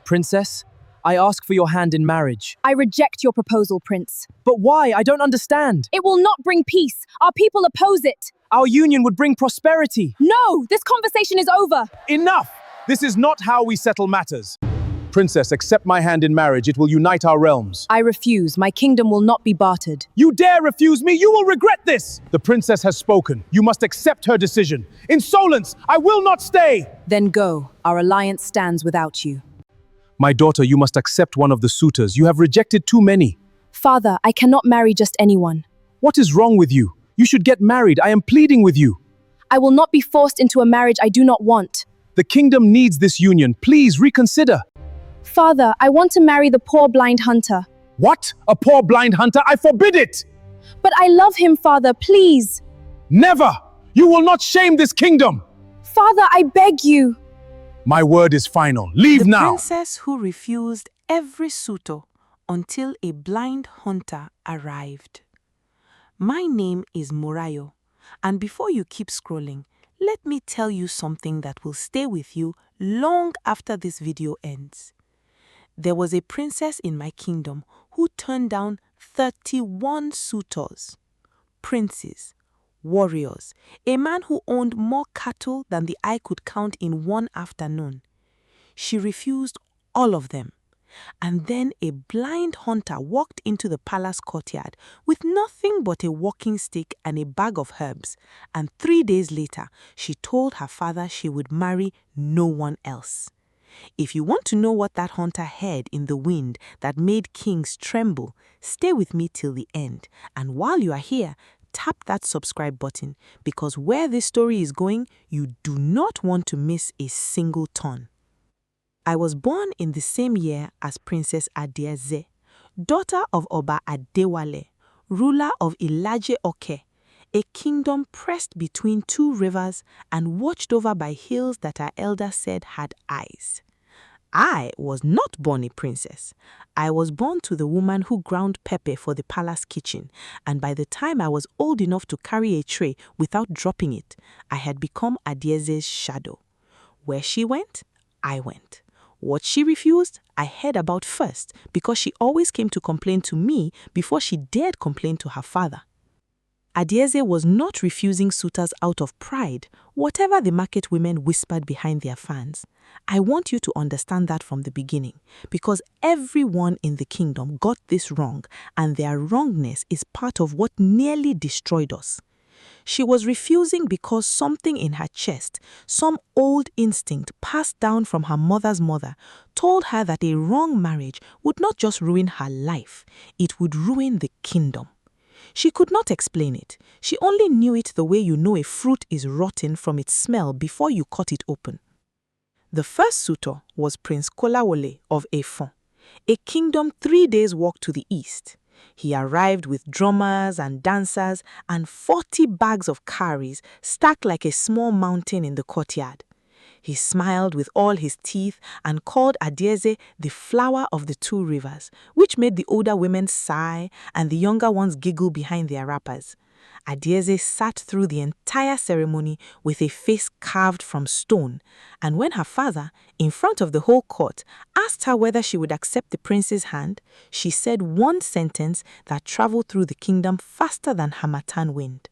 Princess, I ask for your hand in marriage. I reject your proposal, Prince. But why? I don't understand. It will not bring peace. Our people oppose it. Our union would bring prosperity. No, this conversation is over. Enough! This is not how we settle matters. Princess, accept my hand in marriage. It will unite our realms. I refuse. My kingdom will not be bartered. You dare refuse me? You will regret this! The princess has spoken. You must accept her decision. Insolence! I will not stay! Then go. Our alliance stands without you. My daughter, you must accept one of the suitors. You have rejected too many. Father, I cannot marry just anyone. What is wrong with you? You should get married. I am pleading with you. I will not be forced into a marriage I do not want. The kingdom needs this union. Please reconsider. Father, I want to marry the poor blind hunter. What? A poor blind hunter? I forbid it! But I love him, Father, please. Never! You will not shame this kingdom! Father, I beg you. My word is final. Leave now! The princess who refused every suitor until a blind hunter arrived. My name is Morayo, and before you keep scrolling, let me tell you something that will stay with you long after this video ends. There was a princess in my kingdom who turned down 31 suitors, princes, warriors, a man who owned more cattle than the eye could count in one afternoon. She refused all of them. And then a blind hunter walked into the palace courtyard with nothing but a walking stick and a bag of herbs. And 3 days later, she told her father she would marry no one else. If you want to know what that hunter heard in the wind that made kings tremble, stay with me till the end. And while you are here, tap that subscribe button, because where this story is going, you do not want to miss a single turn. I was born in the same year as Princess Adaeze, daughter of Oba Adewale, ruler of Ilaje-Oke, a kingdom pressed between two rivers and watched over by hills that our elders said had eyes. I was not born a princess. I was born to the woman who ground pepper for the palace kitchen, and by the time I was old enough to carry a tray without dropping it, I had become Adaeze's shadow. Where she went, I went. What she refused, I heard about first, because she always came to complain to me before she dared complain to her father. Adaeze was not refusing suitors out of pride, whatever the market women whispered behind their fans. I want you to understand that from the beginning, because everyone in the kingdom got this wrong, and their wrongness is part of what nearly destroyed us. She was refusing because something in her chest, some old instinct passed down from her mother's mother, told her that a wrong marriage would not just ruin her life, it would ruin the kingdom. She could not explain it. She only knew it the way you know a fruit is rotten from its smell before you cut it open. The first suitor was Prince Kolawole of Efon, a kingdom 3 days' walk to the east. He arrived with drummers and dancers and 40 bags of cowries stacked like a small mountain in the courtyard. He smiled with all his teeth and called Adaeze the flower of the two rivers, which made the older women sigh and the younger ones giggle behind their wrappers. Adaeze sat through the entire ceremony with a face carved from stone, and when her father, in front of the whole court, asked her whether she would accept the prince's hand, she said one sentence that traveled through the kingdom faster than harmattan wind.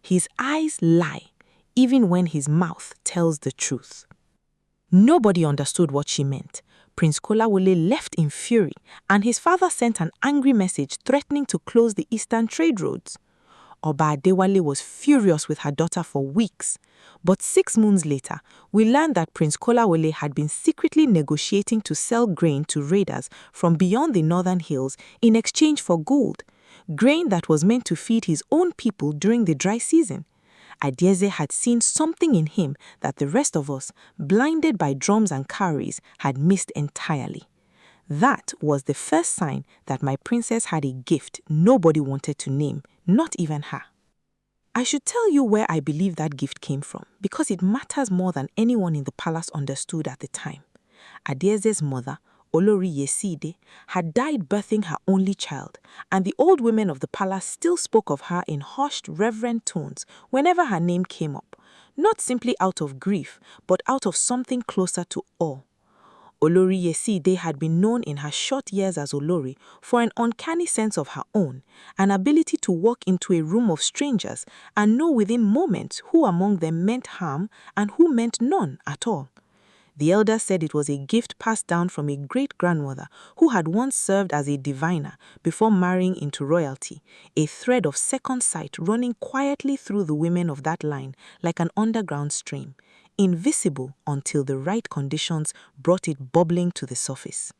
His eyes lie, even when his mouth tells the truth. Nobody understood what she meant. Prince Kolawole left in fury, and his father sent an angry message threatening to close the eastern trade roads. Oba Adewale was furious with her daughter for weeks. But 6 moons later, we learned that Prince Kolawole had been secretly negotiating to sell grain to raiders from beyond the northern hills in exchange for gold, grain that was meant to feed his own people during the dry season. Adaeze had seen something in him that the rest of us, blinded by drums and cowries, had missed entirely. That was the first sign that my princess had a gift nobody wanted to name, not even her. I should tell you where I believe that gift came from, because it matters more than anyone in the palace understood at the time. Adaeze's mother, Olori Yeside, had died birthing her only child, and the old women of the palace still spoke of her in hushed, reverent tones whenever her name came up, not simply out of grief, but out of something closer to awe. Olori Yeside had been known in her short years as Olori for an uncanny sense of her own, an ability to walk into a room of strangers and know within moments who among them meant harm and who meant none at all. The elders said it was a gift passed down from a great-grandmother who had once served as a diviner before marrying into royalty, a thread of second sight running quietly through the women of that line like an underground stream, invisible until the right conditions brought it bubbling to the surface.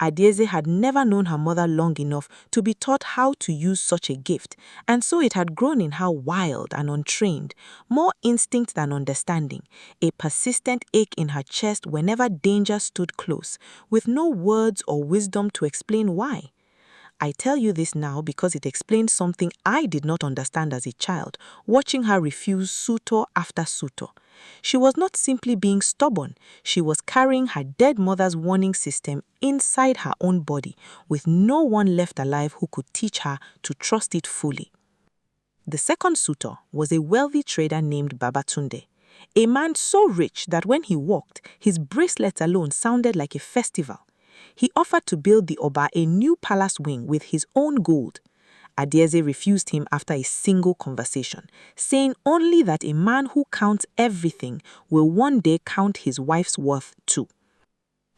Adaeze had never known her mother long enough to be taught how to use such a gift, and so it had grown in her wild and untrained, more instinct than understanding, a persistent ache in her chest whenever danger stood close, with no words or wisdom to explain why. I tell you this now because it explains something I did not understand as a child, watching her refuse suitor after suitor. She was not simply being stubborn, she was carrying her dead mother's warning system inside her own body, with no one left alive who could teach her to trust it fully. The second suitor was a wealthy trader named Babatunde, a man so rich that when he walked, his bracelets alone sounded like a festival. He offered to build the Oba a new palace wing with his own gold. Adaeze refused him after a single conversation, saying only that a man who counts everything will one day count his wife's worth too.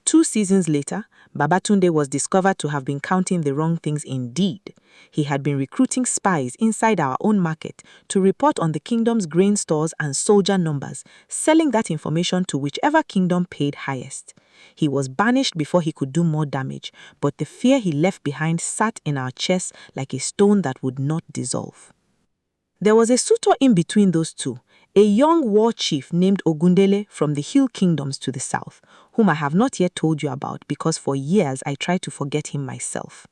2 seasons later, Babatunde was discovered to have been counting the wrong things indeed. He had been recruiting spies inside our own market to report on the kingdom's grain stores and soldier numbers, selling that information to whichever kingdom paid highest. He was banished before he could do more damage, but the fear he left behind sat in our chests like a stone that would not dissolve. There was a suitor in between those two, a young war chief named Ogundele from the hill kingdoms to the south, whom I have not yet told you about because for years I tried to forget him myself.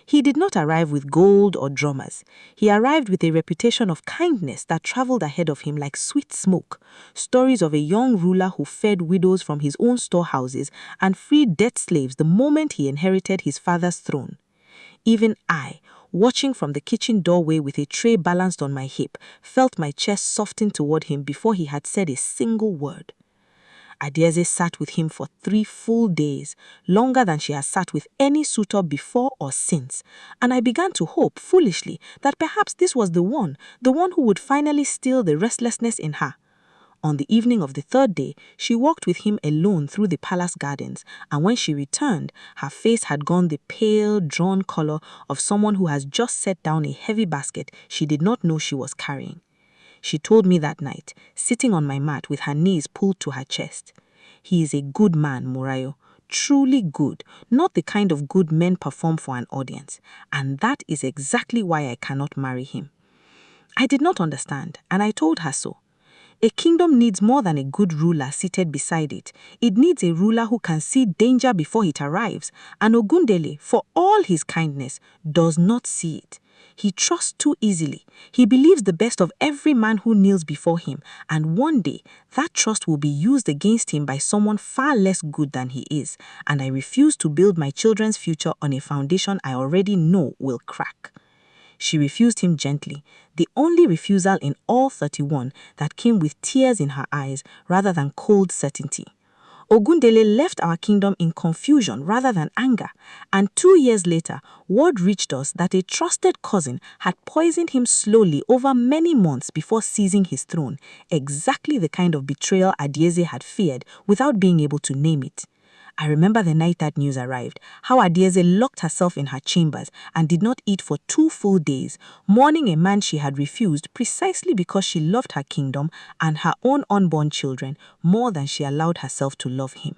He did not arrive with gold or drummers. He arrived with a reputation of kindness that traveled ahead of him like sweet smoke. Stories of a young ruler who fed widows from his own storehouses and freed debt slaves the moment he inherited his father's throne. Even I, watching from the kitchen doorway with a tray balanced on my hip, felt my chest soften toward him before he had said a single word. Adaeze sat with him for 3 full days, longer than she has sat with any suitor before or since, and I began to hope, foolishly, that perhaps this was the one who would finally still the restlessness in her. On the evening of the 3rd day, she walked with him alone through the palace gardens, and when she returned, her face had gone the pale, drawn color of someone who has just set down a heavy basket she did not know she was carrying. She told me that night, sitting on my mat with her knees pulled to her chest. He is a good man, Morayo, truly good, not the kind of good men perform for an audience, and that is exactly why I cannot marry him. I did not understand, and I told her so. A kingdom needs more than a good ruler seated beside it. It needs a ruler who can see danger before it arrives, and Ogundele, for all his kindness, does not see it. He trusts too easily. He believes the best of every man who kneels before him, and one day that trust will be used against him by someone far less good than he is, and I refuse to build my children's future on a foundation I already know will crack. She refused him gently, the only refusal in all 31 that came with tears in her eyes rather than cold certainty. Ogundele left our kingdom in confusion rather than anger, and 2 years later, word reached us that a trusted cousin had poisoned him slowly over many months before seizing his throne, exactly the kind of betrayal Adaeze had feared without being able to name it. I remember the night that news arrived, how Adaeze locked herself in her chambers and did not eat for 2 full days, mourning a man she had refused precisely because she loved her kingdom and her own unborn children more than she allowed herself to love him.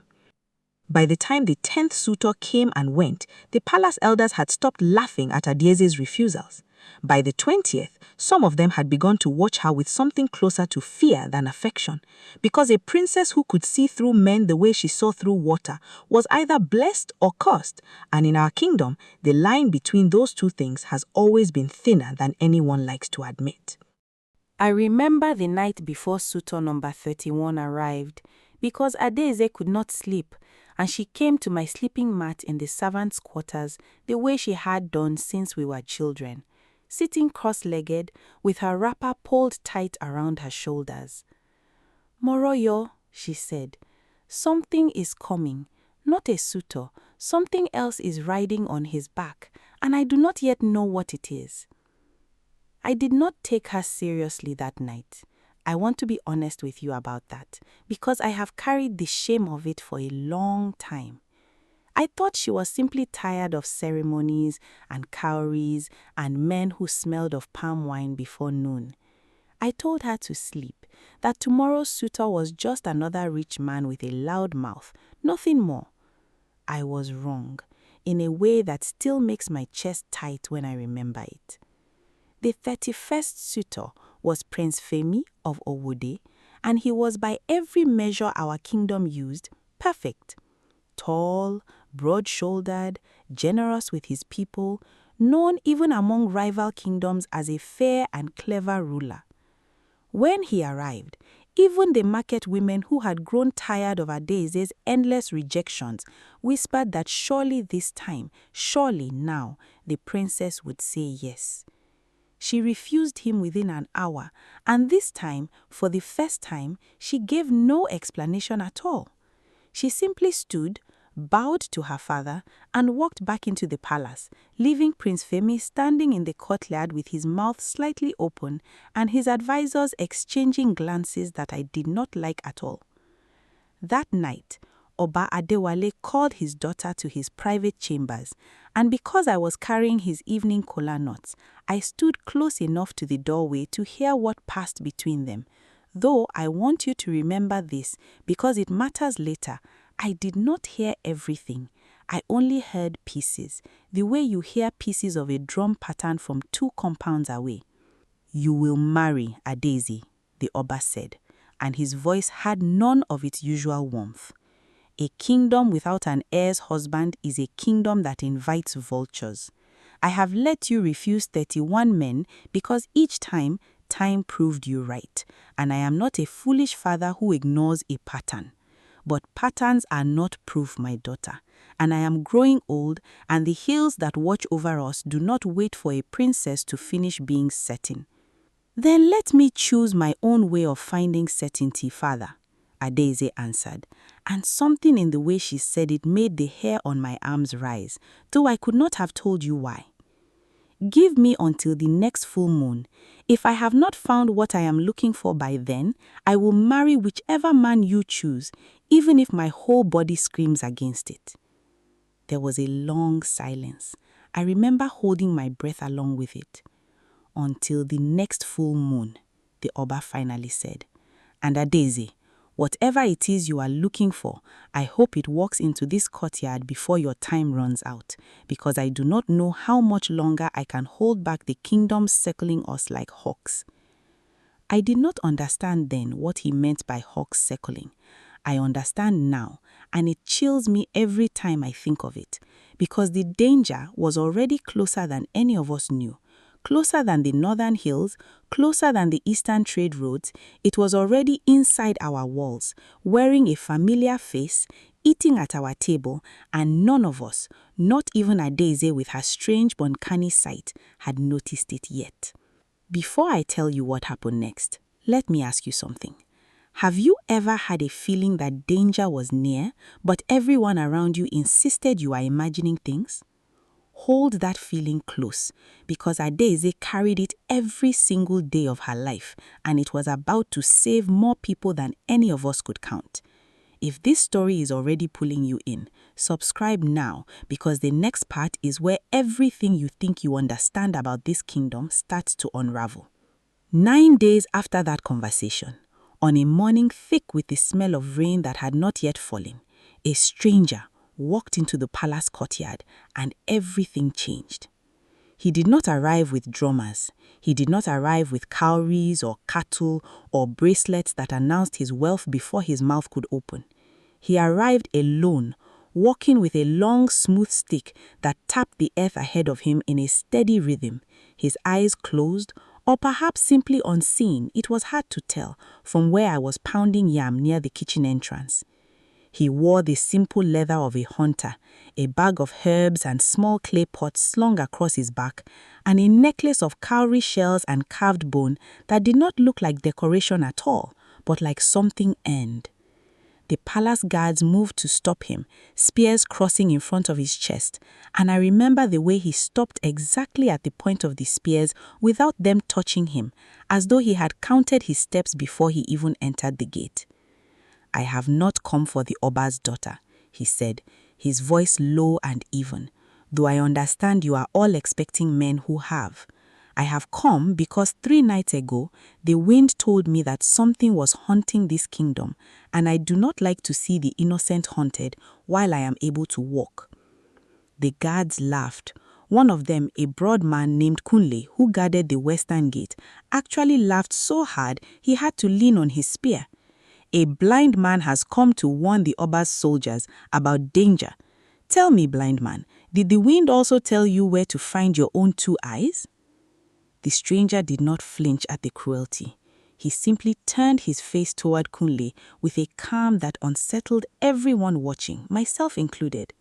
By the time the 10th suitor came and went, the palace elders had stopped laughing at Adaeze's refusals. By the 20th, some of them had begun to watch her with something closer to fear than affection, because a princess who could see through men the way she saw through water was either blessed or cursed, and in our kingdom, the line between those two things has always been thinner than anyone likes to admit. I remember the night before suitor number 31 arrived, because Adaeze could not sleep, and she came to my sleeping mat in the servants' quarters the way she had done since we were children, sitting cross-legged with her wrapper pulled tight around her shoulders. "Moroyo," she said, Something is coming, not a suitor. Something else is riding on his back, and I do not yet know what it is. I did not take her seriously that night. I want to be honest with you about that, because I have carried the shame of it for a long time. I thought she was simply tired of ceremonies and cowries and men who smelled of palm wine before noon. I told her to sleep, that tomorrow's suitor was just another rich man with a loud mouth, nothing more. I was wrong, in a way that still makes my chest tight when I remember it. The 31st suitor was Prince Femi of Owode, and he was by every measure our kingdom used, perfect. Tall, broad-shouldered, generous with his people, known even among rival kingdoms as a fair and clever ruler. When he arrived, even the market women who had grown tired of Adaeze's endless rejections whispered that surely this time, surely now, the princess would say yes. She refused him within an hour, and this time, for the first time, she gave no explanation at all. She simply stood, bowed to her father, and walked back into the palace, leaving Prince Femi standing in the courtyard with his mouth slightly open and his advisors exchanging glances that I did not like at all. That night, Oba Adewale called his daughter to his private chambers, and because I was carrying his evening kola nuts, I stood close enough to the doorway to hear what passed between them. Though I want you to remember this because it matters later, I did not hear everything. I only heard pieces, the way you hear pieces of a drum pattern from 2 compounds away. "You will marry Adaeze," the Oba said, and his voice had none of its usual warmth. A kingdom without an heir's husband is a kingdom that invites vultures. I have let you refuse 31 men because each time proved you right, and I am not a foolish father who ignores a pattern. But patterns are not proof, my daughter, and I am growing old, and the hills that watch over us do not wait for a princess to finish being certain. "Then let me choose my own way of finding certainty, father," Adaeze answered, and something in the way she said it made the hair on my arms rise, though I could not have told you why. "Give me until the next full moon. If I have not found what I am looking for by then, I will marry whichever man you choose, even if my whole body screams against it." There was a long silence. I remember holding my breath along with it. "Until the next full moon," the Oba finally said. "And Adaeze, whatever it is you are looking for, I hope it walks into this courtyard before your time runs out, because I do not know how much longer I can hold back the kingdoms circling us like hawks." I did not understand then what he meant by hawks circling. I understand now, and it chills me every time I think of it, because the danger was already closer than any of us knew. Closer than the northern hills, closer than the eastern trade roads. It was already inside our walls, wearing a familiar face, eating at our table, and none of us, not even Adaeze with her strange uncanny sight, had noticed it yet. Before I tell you what happened next, let me ask you something. Have you ever had a feeling that danger was near, but everyone around you insisted you are imagining things? Hold that feeling close, because Adaeze carried it every single day of her life, and it was about to save more people than any of us could count. If this story is already pulling you in, subscribe now, because the next part is where everything you think you understand about this kingdom starts to unravel. 9 days after that conversation, on a morning thick with the smell of rain that had not yet fallen, a stranger walked into the palace courtyard, and everything changed. He did not arrive with drummers. He did not arrive with cowries or cattle or bracelets that announced his wealth before his mouth could open. He arrived alone, walking with a long, smooth stick that tapped the earth ahead of him in a steady rhythm, his eyes closed, or perhaps simply unseen. It was hard to tell from where I was pounding yam near the kitchen entrance. He wore the simple leather of a hunter, a bag of herbs and small clay pots slung across his back, and a necklace of cowrie shells and carved bone that did not look like decoration at all, but like something earned. The palace guards moved to stop him, spears crossing in front of his chest, and I remember the way he stopped exactly at the point of the spears without them touching him, as though he had counted his steps before he even entered the gate. "I have not come for the Oba's daughter," he said, his voice low and even, "though I understand you are all expecting men who have. I have come because 3 nights ago, the wind told me that something was haunting this kingdom, and I do not like to see the innocent haunted while I am able to walk." The guards laughed. One of them, a broad man named Kunle, who guarded the western gate, actually laughed so hard he had to lean on his spear. "A blind man has come to warn the Oba's soldiers about danger. Tell me, blind man, did the wind also tell you where to find your own 2 eyes?" The stranger did not flinch at the cruelty. He simply turned his face toward Kunle with a calm that unsettled everyone watching, myself included.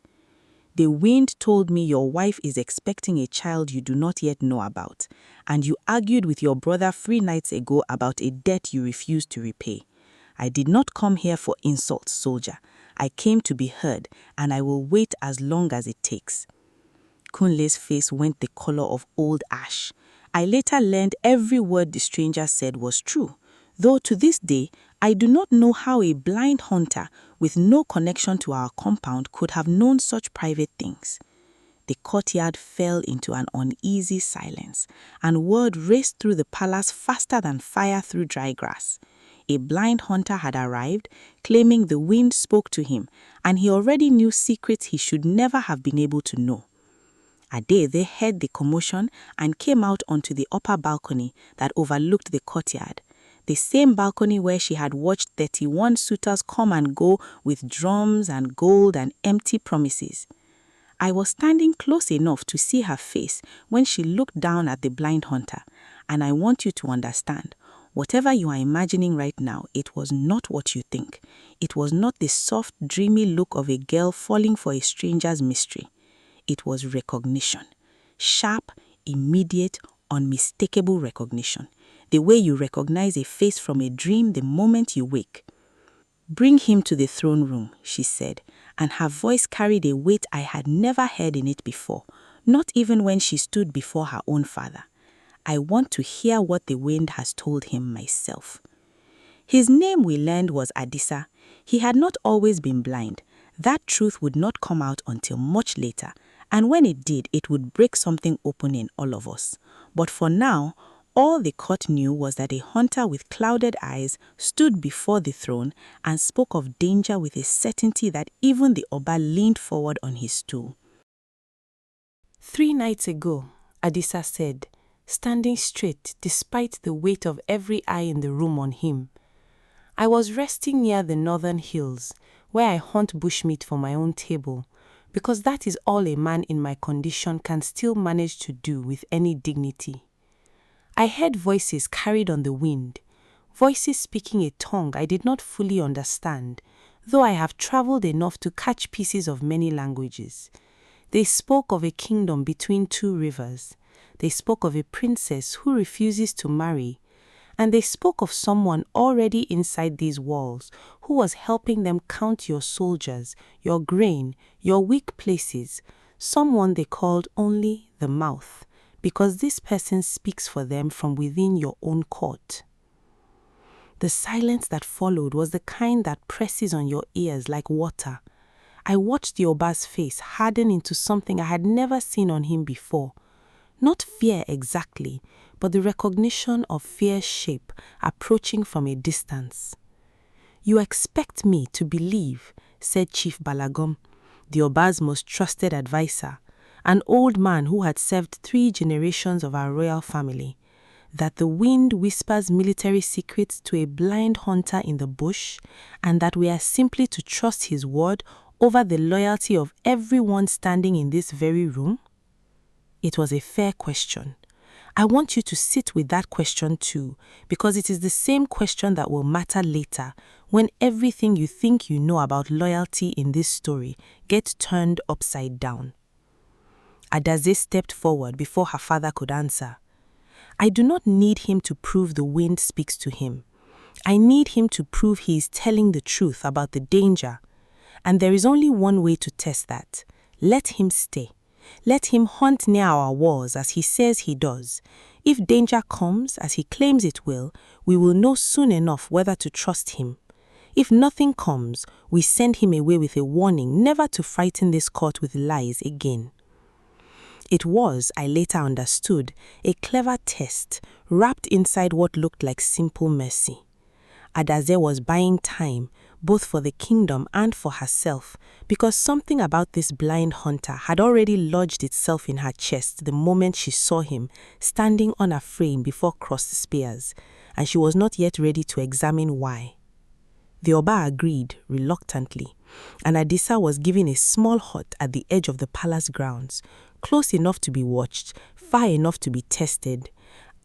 "The wind told me your wife is expecting a child you do not yet know about, and you argued with your brother 3 nights ago about a debt you refused to repay. I did not come here for insults, soldier. I came to be heard, and I will wait as long as it takes." Kunle's face went the color of old ash. I later learned every word the stranger said was true, though to this day, I do not know how a blind hunter with no connection to our compound could have known such private things. The courtyard fell into an uneasy silence, and word raced through the palace faster than fire through dry grass. A blind hunter had arrived, claiming the wind spoke to him, and he already knew secrets he should never have been able to know. Adaeze heard the commotion and came out onto the upper balcony that overlooked the courtyard, the same balcony where she had watched 31 suitors come and go with drums and gold and empty promises. I was standing close enough to see her face when she looked down at the blind hunter, and I want you to understand, whatever you are imagining right now, it was not what you think. It was not the soft, dreamy look of a girl falling for a stranger's mystery. It was recognition. Sharp, immediate, unmistakable recognition. The way you recognize a face from a dream the moment you wake. "Bring him to the throne room," she said, and her voice carried a weight I had never heard in it before, not even when she stood before her own father. I want to hear what the wind has told him myself. His name, we learned, was Adisa. He had not always been blind. That truth would not come out until much later, and when it did, it would break something open in all of us. But for now, all the court knew was that a hunter with clouded eyes stood before the throne and spoke of danger with a certainty that even the Oba leaned forward on his stool. "3 nights ago," Adisa said, standing straight despite the weight of every eye in the room on him, "I was resting near the northern hills, where I hunt bushmeat for my own table, because that is all a man in my condition can still manage to do with any dignity. I heard voices carried on the wind, voices speaking a tongue I did not fully understand, though I have traveled enough to catch pieces of many languages. They spoke of a kingdom between 2 rivers. They spoke of a princess who refuses to marry, and they spoke of someone already inside these walls who was helping them count your soldiers, your grain, your weak places, someone they called only the mouth, because this person speaks for them from within your own court." The silence that followed was the kind that presses on your ears like water. I watched the Oba's face harden into something I had never seen on him before. Not fear exactly, but the recognition of fear's shape approaching from a distance. "You expect me to believe," said Chief Balagom, the Oba's most trusted advisor, an old man who had served 3 generations of our royal family, "that the wind whispers military secrets to a blind hunter in the bush, and that we are simply to trust his word over the loyalty of everyone standing in this very room?" It was a fair question. I want you to sit with that question too, because it is the same question that will matter later when everything you think you know about loyalty in this story gets turned upside down. Adaeze stepped forward before her father could answer. "I do not need him to prove the wind speaks to him. I need him to prove he is telling the truth about the danger. And there is only one way to test that. Let him stay. Let him hunt near our walls as he says he does. If danger comes, as he claims it will, we will know soon enough whether to trust him. If nothing comes, we send him away with a warning never to frighten this court with lies again. It was, I later understood, a clever test wrapped inside what looked like simple mercy. Adaeze was buying time, both for the kingdom and for herself, because something about this blind hunter had already lodged itself in her chest the moment she saw him standing on a frame before crossed spears, and she was not yet ready to examine why. The Oba agreed, reluctantly, and Adisa was given a small hut at the edge of the palace grounds, close enough to be watched, far enough to be tested.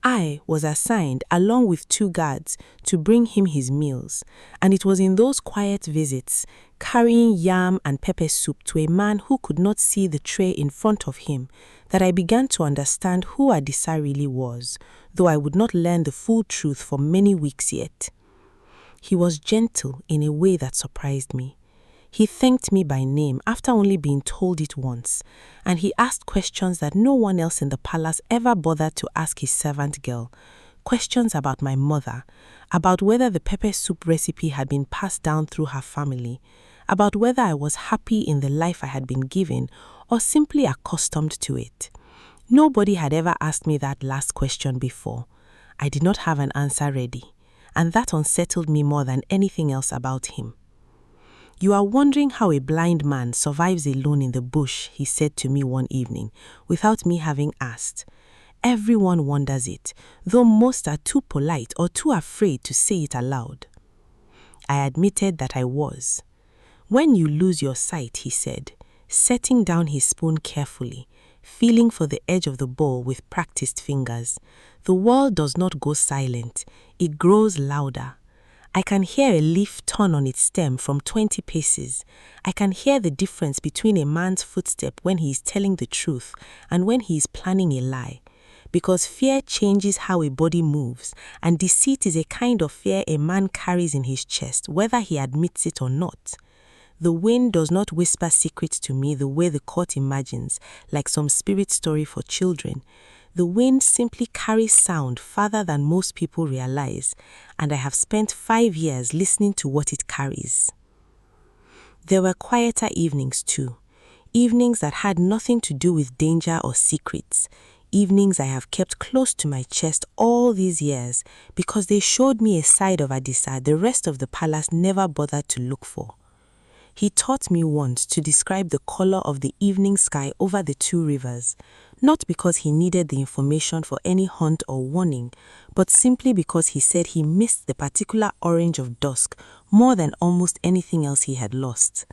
I was assigned, along with 2 guards, to bring him his meals, and it was in those quiet visits, carrying yam and pepper soup to a man who could not see the tray in front of him, that I began to understand who Adisa really was, though I would not learn the full truth for many weeks yet. He was gentle in a way that surprised me. He thanked me by name after only being told it once, and he asked questions that no one else in the palace ever bothered to ask his servant girl. Questions about my mother, about whether the pepper soup recipe had been passed down through her family, about whether I was happy in the life I had been given or simply accustomed to it. Nobody had ever asked me that last question before. I did not have an answer ready, and that unsettled me more than anything else about him. "You are wondering how a blind man survives alone in the bush," he said to me one evening, without me having asked. "Everyone wonders it, though most are too polite or too afraid to say it aloud." I admitted that I was. "When you lose your sight," he said, setting down his spoon carefully, feeling for the edge of the bowl with practiced fingers, "the world does not go silent, it grows louder. I can hear a leaf turn on its stem from 20 paces. I can hear the difference between a man's footstep when he is telling the truth and when he is planning a lie. Because fear changes how a body moves, and deceit is a kind of fear a man carries in his chest, whether he admits it or not. The wind does not whisper secrets to me the way the court imagines, like some spirit story for children. The wind simply carries sound farther than most people realize, and I have spent 5 years listening to what it carries." There were quieter evenings too, evenings that had nothing to do with danger or secrets, evenings I have kept close to my chest all these years because they showed me a side of Adisa the rest of the palace never bothered to look for. He taught me once to describe the color of the evening sky over the 2 rivers, not because he needed the information for any hunt or warning, but simply because he said he missed the particular orange of dusk more than almost anything else he had lost.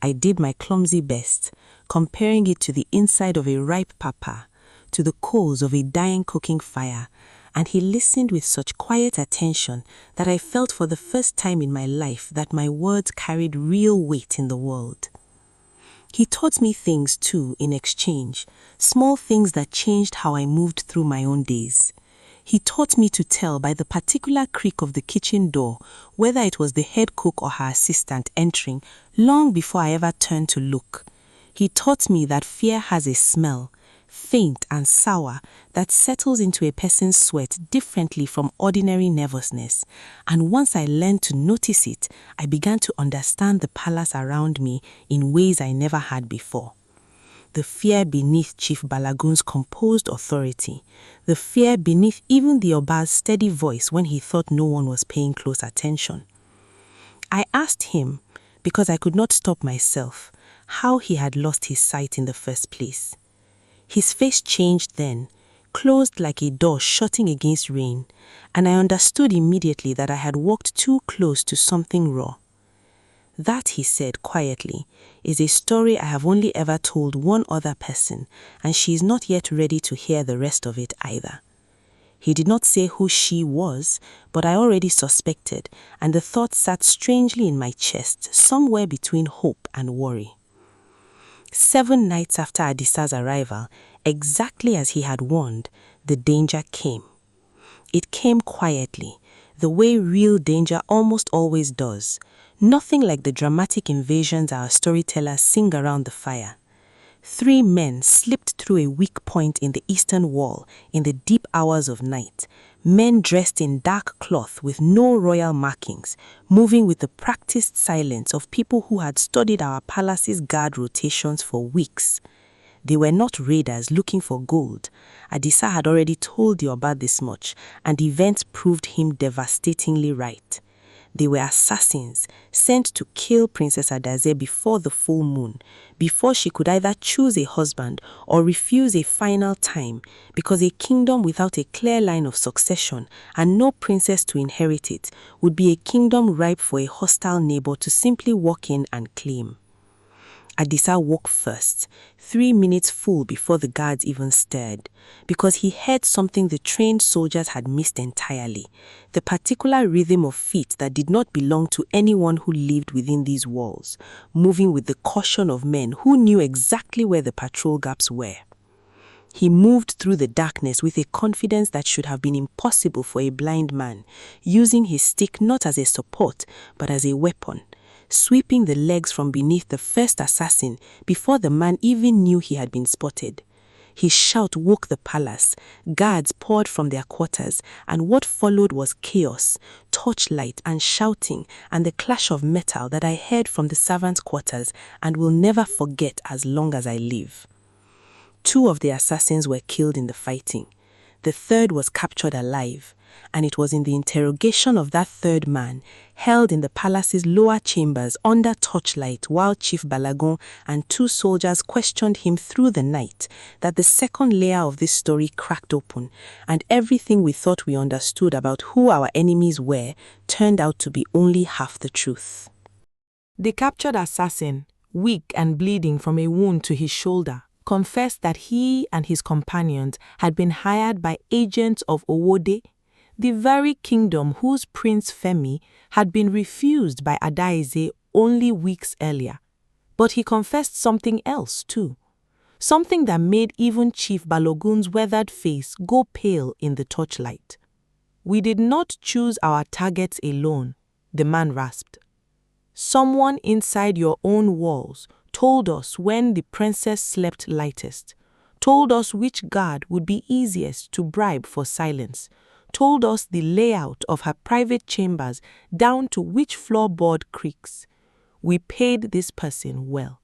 I did my clumsy best, comparing it to the inside of a ripe papa, to the coals of a dying cooking fire, and he listened with such quiet attention that I felt for the first time in my life that my words carried real weight in the world. He taught me things too in exchange, small things that changed how I moved through my own days. He taught me to tell by the particular creak of the kitchen door whether it was the head cook or her assistant entering long before I ever turned to look. He taught me that fear has a smell, faint and sour, that settles into a person's sweat differently from ordinary nervousness, and once I learned to notice it, I began to understand the palace around me in ways I never had before. The fear beneath Chief Balagun's composed authority, the fear beneath even the Oba's steady voice when he thought no one was paying close attention. I asked him, because I could not stop myself, how he had lost his sight in the first place. His face changed then, closed like a door shutting against rain, and I understood immediately that I had walked too close to something raw. That, he said quietly, is a story I have only ever told one other person, and she is not yet ready to hear the rest of it either. He did not say who she was, but I already suspected, and the thought sat strangely in my chest, somewhere between hope and worry. 7 nights after Adisa's arrival, exactly as he had warned, the danger came. It came quietly, the way real danger almost always does. Nothing like the dramatic invasions our storytellers sing around the fire. 3 men slipped through a weak point in the eastern wall in the deep hours of night, men dressed in dark cloth with no royal markings, moving with the practiced silence of people who had studied our palace's guard rotations for weeks. They were not raiders looking for gold. Adisa had already told Yoruba this much, and events proved him devastatingly right. They were assassins sent to kill Princess Adaeze before the full moon, before she could either choose a husband or refuse a final time, because a kingdom without a clear line of succession and no princess to inherit it would be a kingdom ripe for a hostile neighbor to simply walk in and claim. Adisa woke first, 3 minutes full before the guards even stirred, because he heard something the trained soldiers had missed entirely, the particular rhythm of feet that did not belong to anyone who lived within these walls, moving with the caution of men who knew exactly where the patrol gaps were. He moved through the darkness with a confidence that should have been impossible for a blind man, using his stick not as a support but as a weapon, sweeping the legs from beneath the first assassin before the man even knew he had been spotted. His shout woke the palace, guards poured from their quarters, and what followed was chaos, torchlight and shouting, and the clash of metal that I heard from the servants' quarters and will never forget as long as I live. 2 of the assassins were killed in the fighting. The 3rd was captured alive, and it was in the interrogation of that 3rd man, held in the palace's lower chambers under torchlight while Chief Balagun and 2 soldiers questioned him through the night, that the 2nd layer of this story cracked open, and everything we thought we understood about who our enemies were turned out to be only half the truth. The captured assassin, weak and bleeding from a wound to his shoulder, confessed that he and his companions had been hired by agents of Owode, the very kingdom whose Prince Femi had been refused by Adaeze only weeks earlier. But he confessed something else too, something that made even Chief Balogun's weathered face go pale in the torchlight. "We did not choose our targets alone," the man rasped. "Someone inside your own walls told us when the princess slept lightest, told us which guard would be easiest to bribe for silence, told us the layout of her private chambers down to which floorboard creaks. We paid this person well.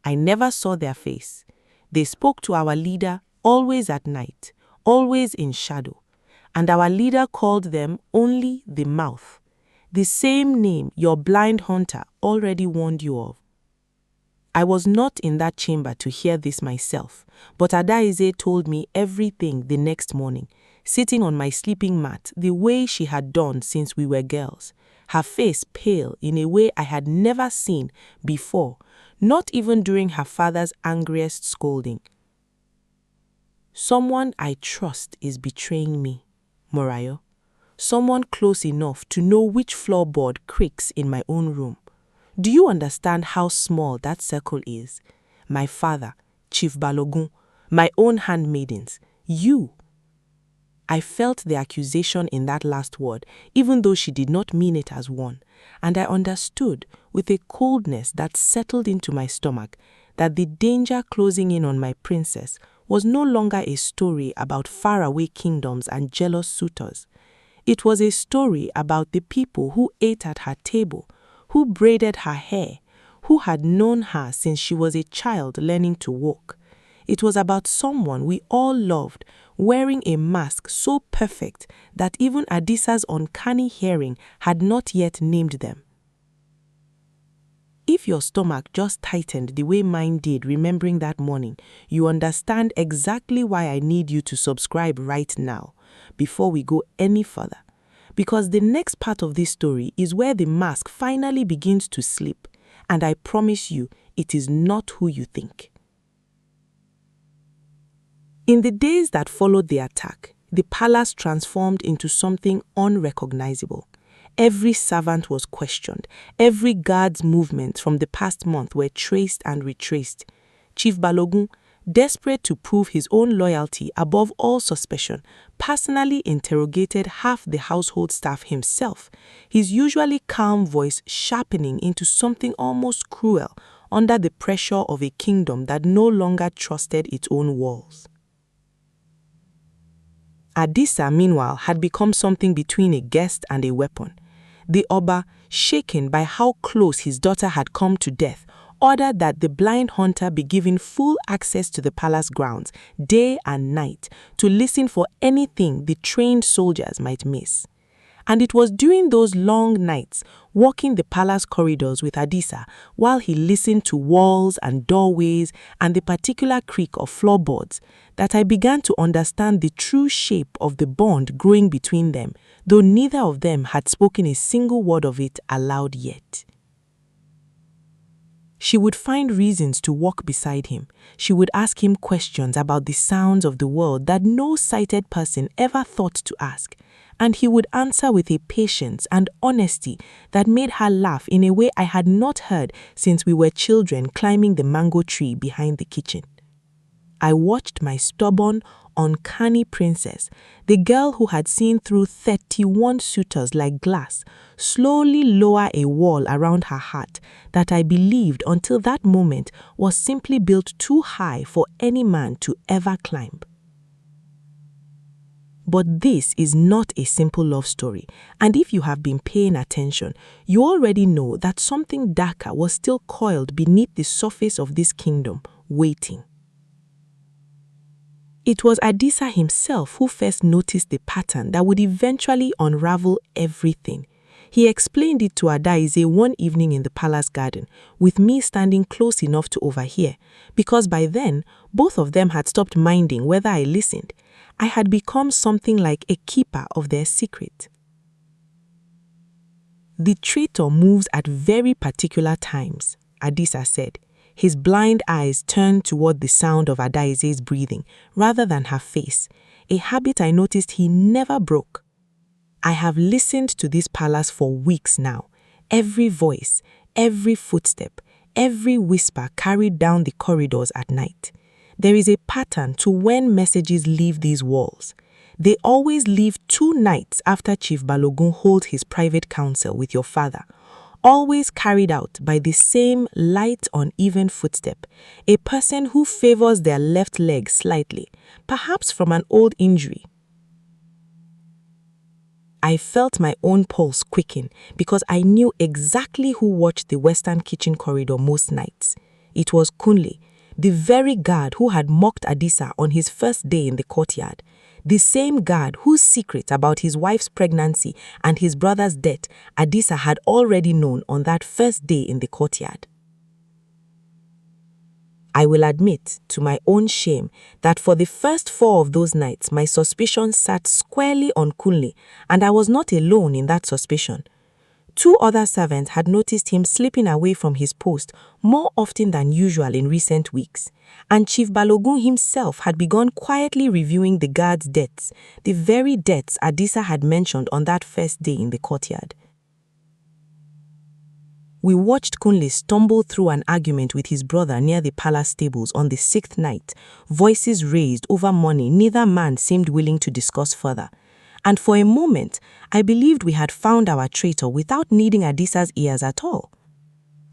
I never saw their face. They spoke to our leader always at night, always in shadow, and our leader called them only the mouth, the same name your blind hunter already warned you of. I was not in that chamber to hear this myself, but Adaeze told me everything the next morning, sitting on my sleeping mat the way she had done since we were girls, her face pale in a way I had never seen before, not even during her father's angriest scolding. Someone I trust is betraying me, Morayo. Someone close enough to know which floorboard creaks in my own room. Do you understand how small that circle is? My father, Chief Balogun, my own handmaidens, you. I felt the accusation in that last word, even though she did not mean it as one, and I understood, with a coldness that settled into my stomach, that the danger closing in on my princess was no longer a story about faraway kingdoms and jealous suitors. It was a story about the people who ate at her table, who braided her hair, who had known her since she was a child learning to walk. It was about someone we all loved, wearing a mask so perfect that even Adisa's uncanny hearing had not yet named them. If your stomach just tightened the way mine did remembering that morning, you understand exactly why I need you to subscribe right now, before we go any further. Because the next part of this story is where the mask finally begins to slip, and I promise you, it is not who you think. In the days that followed the attack, the palace transformed into something unrecognizable. Every servant was questioned. Every guard's movements from the past month were traced and retraced. Chief Balogun, desperate to prove his own loyalty above all suspicion, personally interrogated half the household staff himself, his usually calm voice sharpening into something almost cruel under the pressure of a kingdom that no longer trusted its own walls. Adisa, meanwhile, had become something between a guest and a weapon. The Oba, shaken by how close his daughter had come to death, ordered that the blind hunter be given full access to the palace grounds, day and night, to listen for anything the trained soldiers might miss. And it was during those long nights, walking the palace corridors with Adisa, while he listened to walls and doorways and the particular creak of floorboards, that I began to understand the true shape of the bond growing between them, though neither of them had spoken a single word of it aloud yet. She would find reasons to walk beside him. She would ask him questions about the sounds of the world that no sighted person ever thought to ask, and he would answer with a patience and honesty that made her laugh in a way I had not heard since we were children climbing the mango tree behind the kitchen. I watched my stubborn, uncanny princess, the girl who had seen through 31 suitors like glass, slowly lower a wall around her heart that I believed until that moment was simply built too high for any man to ever climb. But this is not a simple love story, and if you have been paying attention, you already know that something darker was still coiled beneath the surface of this kingdom, waiting. It was Adisa himself who first noticed the pattern that would eventually unravel everything. He explained it to Adaeze one evening in the palace garden, with me standing close enough to overhear, because by then, both of them had stopped minding whether I listened. I had become something like a keeper of their secret. The traitor moves at very particular times, Adisa said. His blind eyes turned toward the sound of Adaeze's breathing rather than her face, a habit I noticed he never broke. I have listened to this palace for weeks now. Every voice, every footstep, every whisper carried down the corridors at night. There is a pattern to when messages leave these walls. They always leave 2 nights after Chief Balogun holds his private council with your father, always carried out by the same light, uneven footstep, a person who favors their left leg slightly, perhaps from an old injury. I felt my own pulse quicken because I knew exactly who watched the western kitchen corridor most nights. It was Kunle, the very guard who had mocked Adisa on his first day in the courtyard, the same guard whose secret about his wife's pregnancy and his brother's death Adisa had already known on that first day in the courtyard. I will admit, to my own shame, that for the first 4 of those nights my suspicion sat squarely on Kunle, and I was not alone in that suspicion. 2 other servants had noticed him slipping away from his post more often than usual in recent weeks, and Chief Balogun himself had begun quietly reviewing the guards' debts, the very debts Adisa had mentioned on that first day in the courtyard. We watched Kunle stumble through an argument with his brother near the palace stables on the 6th night, voices raised over money neither man seemed willing to discuss further. And for a moment, I believed we had found our traitor without needing Adisa's ears at all.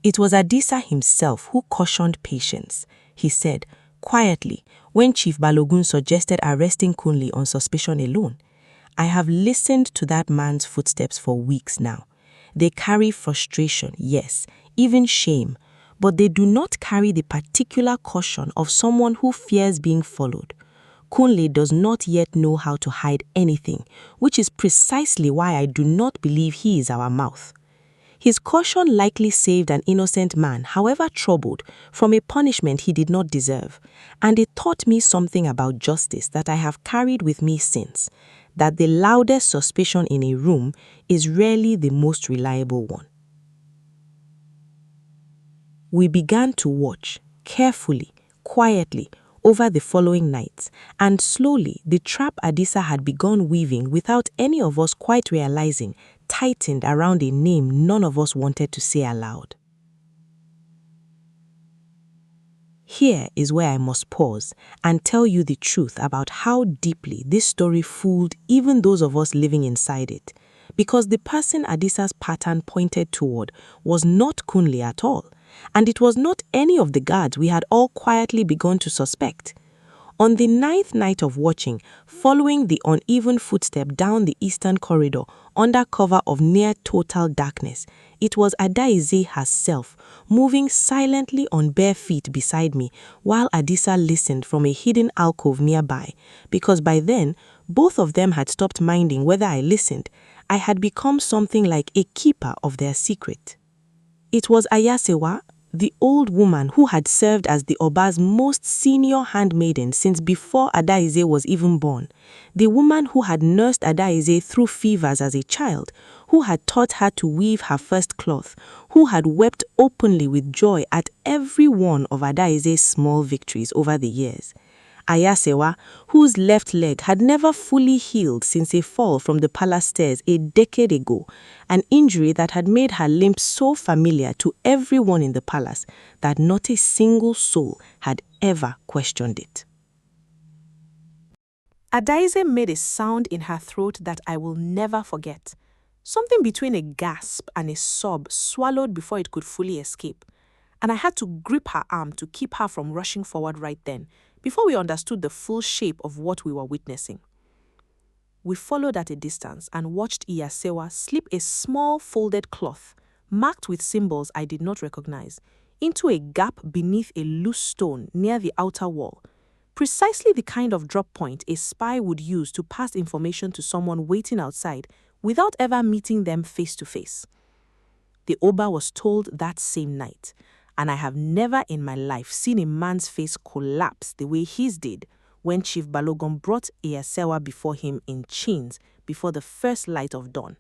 It was Adisa himself who cautioned patience, he said, quietly, when Chief Balogun suggested arresting Kunle on suspicion alone. I have listened to that man's footsteps for weeks now. They carry frustration, yes, even shame, but they do not carry the particular caution of someone who fears being followed. Kunle does not yet know how to hide anything, which is precisely why I do not believe he is our mouth. His caution likely saved an innocent man, however troubled, from a punishment he did not deserve, and it taught me something about justice that I have carried with me since, that the loudest suspicion in a room is rarely the most reliable one. We began to watch, carefully, quietly, over the following nights, and slowly the trap Adisa had begun weaving without any of us quite realizing tightened around a name none of us wanted to say aloud. Here is where I must pause and tell you the truth about how deeply this story fooled even those of us living inside it. Because the person Adisa's pattern pointed toward was not Kunle at all, and it was not any of the guards we had all quietly begun to suspect. On the 9th night of watching, following the uneven footstep down the eastern corridor under cover of near total darkness, it was Adaeze herself, moving silently on bare feet beside me while Adisa listened from a hidden alcove nearby, because by then, both of them had stopped minding whether I listened. I had become something like a keeper of their secret. It was Ayasewa, the old woman who had served as the Oba's most senior handmaiden since before Adaeze was even born, the woman who had nursed Adaeze through fevers as a child, who had taught her to weave her first cloth, who had wept openly with joy at every one of Adaeze's small victories over the years. Ayasewa, whose left leg had never fully healed since a fall from the palace stairs a decade ago, an injury that had made her limp so familiar to everyone in the palace that not a single soul had ever questioned it. Adaeze made a sound in her throat that I will never forget. Something between a gasp and a sob swallowed before it could fully escape, and I had to grip her arm to keep her from rushing forward right then, before we understood the full shape of what we were witnessing. We followed at a distance and watched Iyasewa slip a small folded cloth, marked with symbols I did not recognize, into a gap beneath a loose stone near the outer wall, precisely the kind of drop point a spy would use to pass information to someone waiting outside without ever meeting them face to face. The Oba was told that same night, and I have never in my life seen a man's face collapse the way his did when Chief Balogun brought Iyasewa before him in chains before the first light of dawn.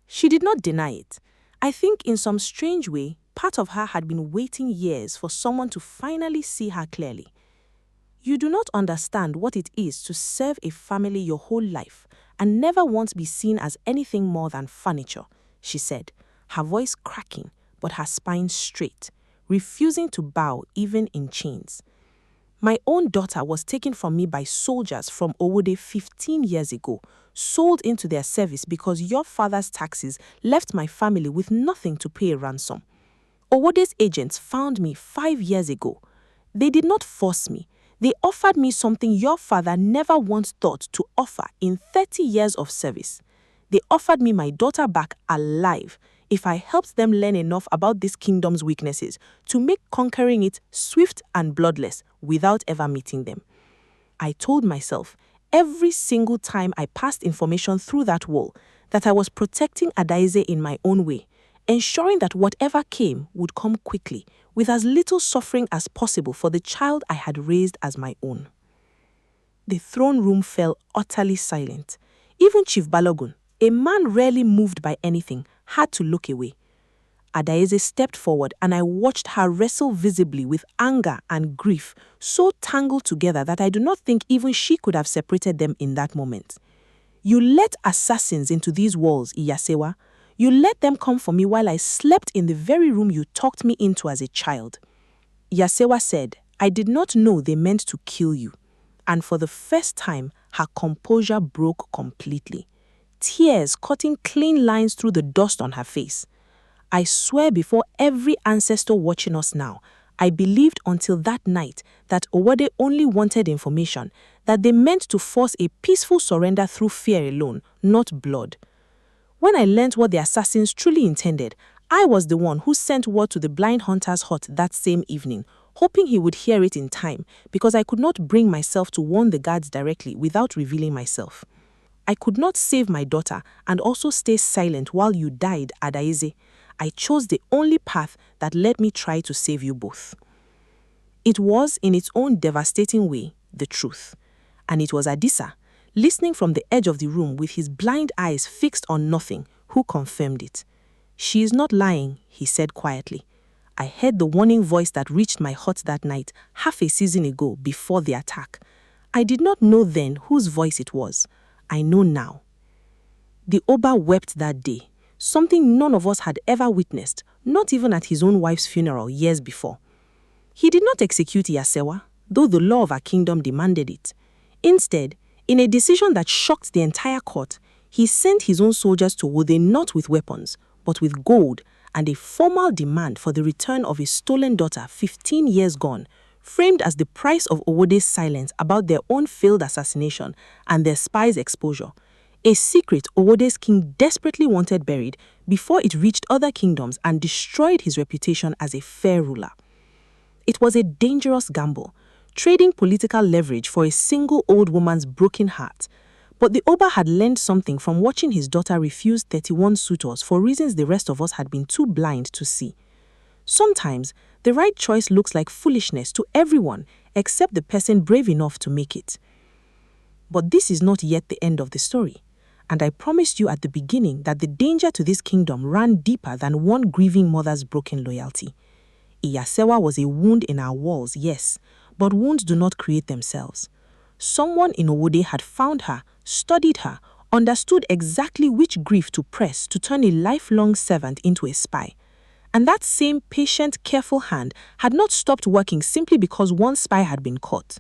She did not deny it. I think in some strange way, part of her had been waiting years for someone to finally see her clearly. You do not understand what it is to serve a family your whole life and never once be seen as anything more than furniture, she said, her voice cracking but her spine straight, refusing to bow even in chains. My own daughter was taken from me by soldiers from Owode 15 years ago, sold into their service because your father's taxes left my family with nothing to pay a ransom. Owode's agents found me 5 years ago. They did not force me. They offered me something your father never once thought to offer in 30 years of service. They offered me my daughter back alive if I helped them learn enough about this kingdom's weaknesses to make conquering it swift and bloodless without ever meeting them. I told myself every single time I passed information through that wall that I was protecting Adaeze in my own way, ensuring that whatever came would come quickly, with as little suffering as possible for the child I had raised as my own. The throne room fell utterly silent. Even Chief Balogun, a man rarely moved by anything, had to look away. Adaeze stepped forward and I watched her wrestle visibly with anger and grief, so tangled together that I do not think even she could have separated them in that moment. You let assassins into these walls, Iyasewa. You let them come for me while I slept in the very room you talked me into as a child. Iyasewa said, I did not know they meant to kill you. And for the first time, her composure broke completely. Tears cutting clean lines through the dust on her face. I swear before every ancestor watching us now, I believed until that night that Owode only wanted information, that they meant to force a peaceful surrender through fear alone, not blood. When I learnt what the assassins truly intended, I was the one who sent word to the blind hunter's hut that same evening, hoping he would hear it in time because I could not bring myself to warn the guards directly without revealing myself. I could not save my daughter and also stay silent while you died, Adaeze. I chose the only path that let me try to save you both. It was, in its own devastating way, the truth. And it was Adisa, listening from the edge of the room with his blind eyes fixed on nothing, who confirmed it. She is not lying, he said quietly. I heard the warning voice that reached my hut that night, half a season ago, before the attack. I did not know then whose voice it was. I know now. The Oba wept that day, something none of us had ever witnessed, not even at his own wife's funeral years before. He did not execute Iyasewa, though the law of our kingdom demanded it. Instead, in a decision that shocked the entire court, he sent his own soldiers to Owode not with weapons, but with gold and a formal demand for the return of his stolen daughter 15 years gone, framed as the price of Owode's silence about their own failed assassination and their spies' exposure. A secret Owode's king desperately wanted buried before it reached other kingdoms and destroyed his reputation as a fair ruler. It was a dangerous gamble, trading political leverage for a single old woman's broken heart. But the Oba had learned something from watching his daughter refuse 31 suitors for reasons the rest of us had been too blind to see. Sometimes, the right choice looks like foolishness to everyone except the person brave enough to make it. But this is not yet the end of the story, and I promised you at the beginning that the danger to this kingdom ran deeper than one grieving mother's broken loyalty. Iyasewa was a wound in our walls, yes, but wounds do not create themselves. Someone in Owode had found her, studied her, understood exactly which grief to press to turn a lifelong servant into a spy. And that same patient, careful hand had not stopped working simply because one spy had been caught.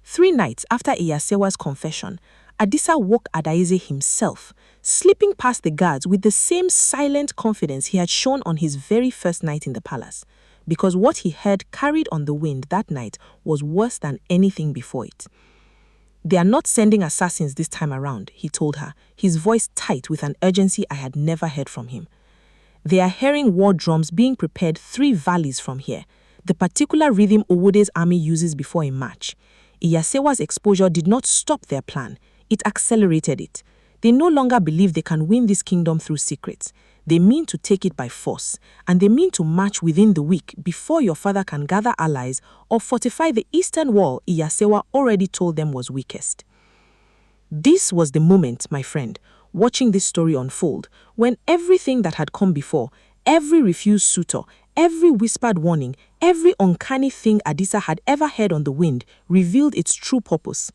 3 nights after Iyasewa's confession, Adisa woke Adaeze himself, slipping past the guards with the same silent confidence he had shown on his very first night in the palace, because what he heard carried on the wind that night was worse than anything before it. "They are not sending assassins this time around," he told her, his voice tight with an urgency I had never heard from him. "They are hearing war drums being prepared 3 valleys from here, the particular rhythm Owode's army uses before a march. Iyasewa's exposure did not stop their plan, it accelerated it. They no longer believe they can win this kingdom through secrets. They mean to take it by force, and they mean to march within the week before your father can gather allies or fortify the eastern wall Iyasewa already told them was weakest." This was the moment, my friend, watching this story unfold, when everything that had come before, every refused suitor, every whispered warning, every uncanny thing Adisa had ever heard on the wind revealed its true purpose.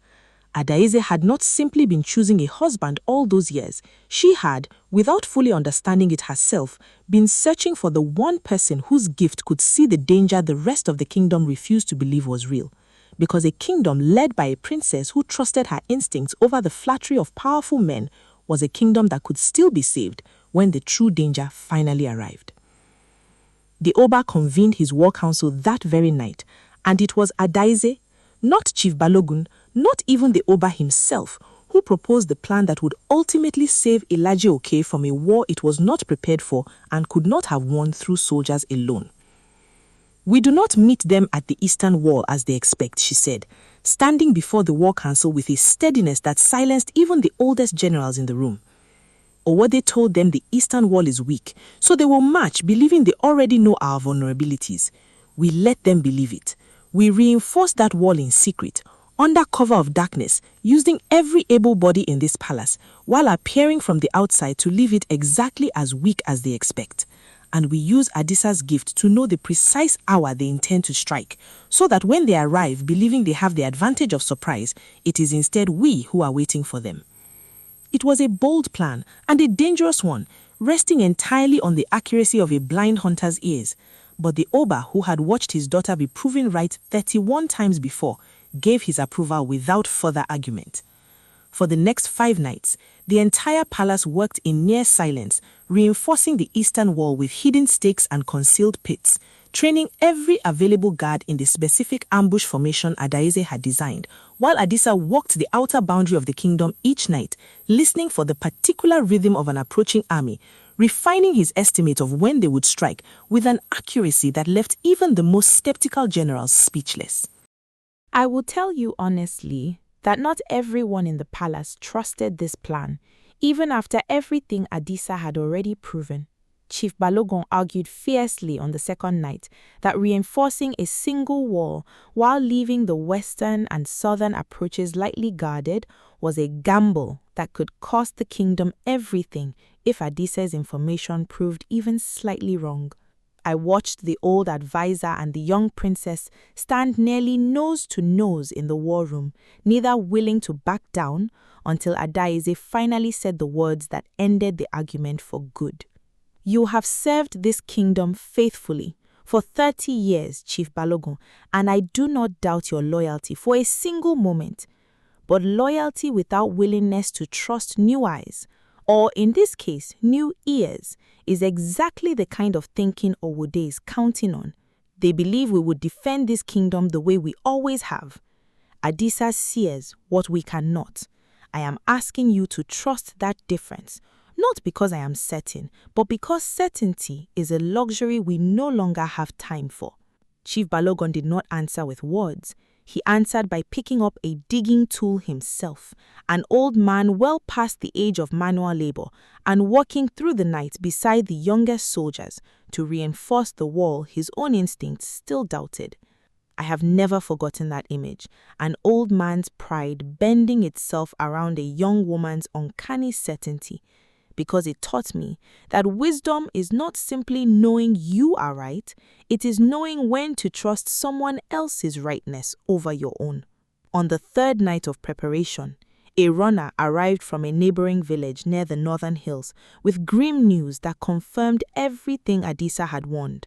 Adaeze had not simply been choosing a husband all those years. She had, without fully understanding it herself, been searching for the one person whose gift could see the danger the rest of the kingdom refused to believe was real. Because a kingdom led by a princess who trusted her instincts over the flattery of powerful men was a kingdom that could still be saved when the true danger finally arrived. The Oba convened his war council that very night, and it was Adaeze, not Chief Balogun, not even the Oba himself, who proposed the plan that would ultimately save Ilaje-Oke from a war it was not prepared for and could not have won through soldiers alone. "We do not meet them at the eastern wall as they expect," she said, standing before the war council with a steadiness that silenced even the oldest generals in the room. Owode told them the eastern wall is weak, so they will march believing they already know our vulnerabilities. We let them believe it. We reinforced that wall in secret, under cover of darkness, using every able body in this palace, while appearing from the outside to leave it exactly as weak as they expect. And we use Adisa's gift to know the precise hour they intend to strike, so that when they arrive believing they have the advantage of surprise, it is instead we who are waiting for them. It was a bold plan, and a dangerous one, resting entirely on the accuracy of a blind hunter's ears. But the Oba, who had watched his daughter be proven right 31 times before, gave his approval without further argument. For the next 5 nights, the entire palace worked in near silence, reinforcing the eastern wall with hidden stakes and concealed pits, training every available guard in the specific ambush formation Adaeze had designed, while Adisa walked the outer boundary of the kingdom each night, listening for the particular rhythm of an approaching army, refining his estimate of when they would strike with an accuracy that left even the most skeptical generals speechless. I will tell you honestly that not everyone in the palace trusted this plan, even after everything Adisa had already proven. Chief Balogun argued fiercely on the second night that reinforcing a single wall while leaving the western and southern approaches lightly guarded was a gamble that could cost the kingdom everything if Adisa's information proved even slightly wrong. I watched the old advisor and the young princess stand nearly nose to nose in the war room, neither willing to back down until Adaeze finally said the words that ended the argument for good. "You have served this kingdom faithfully for 30 years, Chief Balogun, and I do not doubt your loyalty for a single moment. But loyalty without willingness to trust new eyes, or in this case, new ears, is exactly the kind of thinking Owode is counting on. They believe we would defend this kingdom the way we always have. Adisa sees what we cannot. I am asking you to trust that difference, not because I am certain, but because certainty is a luxury we no longer have time for. Chief Balogun did not answer with words. He answered by picking up a digging tool himself, an old man well past the age of manual labor, and walking through the night beside the youngest soldiers to reinforce the wall his own instincts still doubted. I have never forgotten that image, an old man's pride bending itself around a young woman's uncanny certainty, because it taught me that wisdom is not simply knowing you are right, it is knowing when to trust someone else's rightness over your own. On the third night of preparation, a runner arrived from a neighboring village near the northern hills with grim news that confirmed everything Adisa had warned.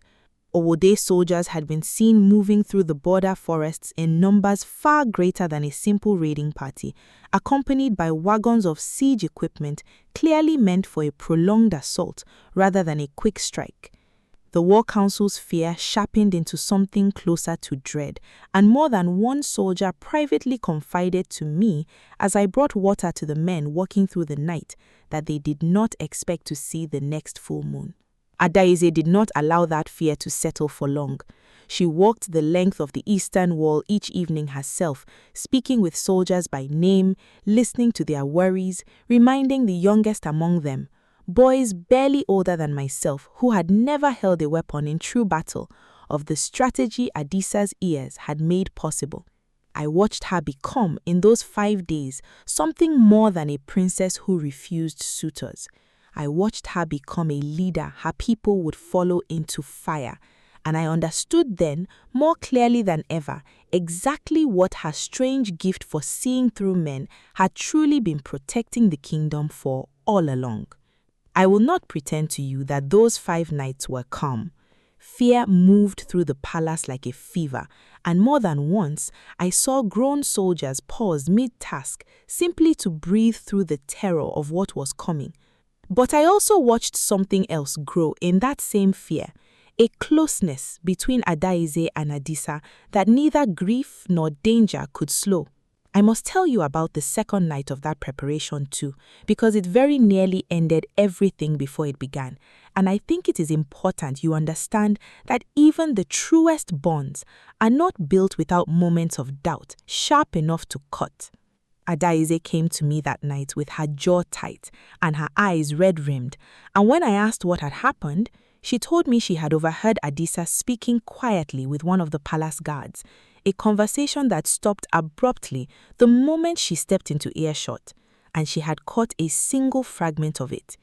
Owode soldiers had been seen moving through the border forests in numbers far greater than a simple raiding party, accompanied by wagons of siege equipment clearly meant for a prolonged assault rather than a quick strike. The War Council's fear sharpened into something closer to dread, and more than one soldier privately confided to me as I brought water to the men walking through the night that they did not expect to see the next full moon. Adaeze did not allow that fear to settle for long. She walked the length of the eastern wall each evening herself, speaking with soldiers by name, listening to their worries, reminding the youngest among them, boys barely older than myself who had never held a weapon in true battle, of the strategy Adisa's ears had made possible. I watched her become, in those 5 days, something more than a princess who refused suitors. I watched her become a leader her people would follow into fire, and I understood then, more clearly than ever, exactly what her strange gift for seeing through men had truly been protecting the kingdom for all along. I will not pretend to you that those 5 nights were calm. Fear moved through the palace like a fever, and more than once I saw grown soldiers pause mid-task simply to breathe through the terror of what was coming. But I also watched something else grow in that same fear, a closeness between Adaeze and Adisa that neither grief nor danger could slow. I must tell you about the second night of that preparation too, because it very nearly ended everything before it began, and I think it is important you understand that even the truest bonds are not built without moments of doubt, sharp enough to cut. Adaeze came to me that night with her jaw tight and her eyes red-rimmed, and when I asked what had happened, she told me she had overheard Adisa speaking quietly with one of the palace guards, a conversation that stopped abruptly the moment she stepped into earshot, and she had caught a single fragment of it.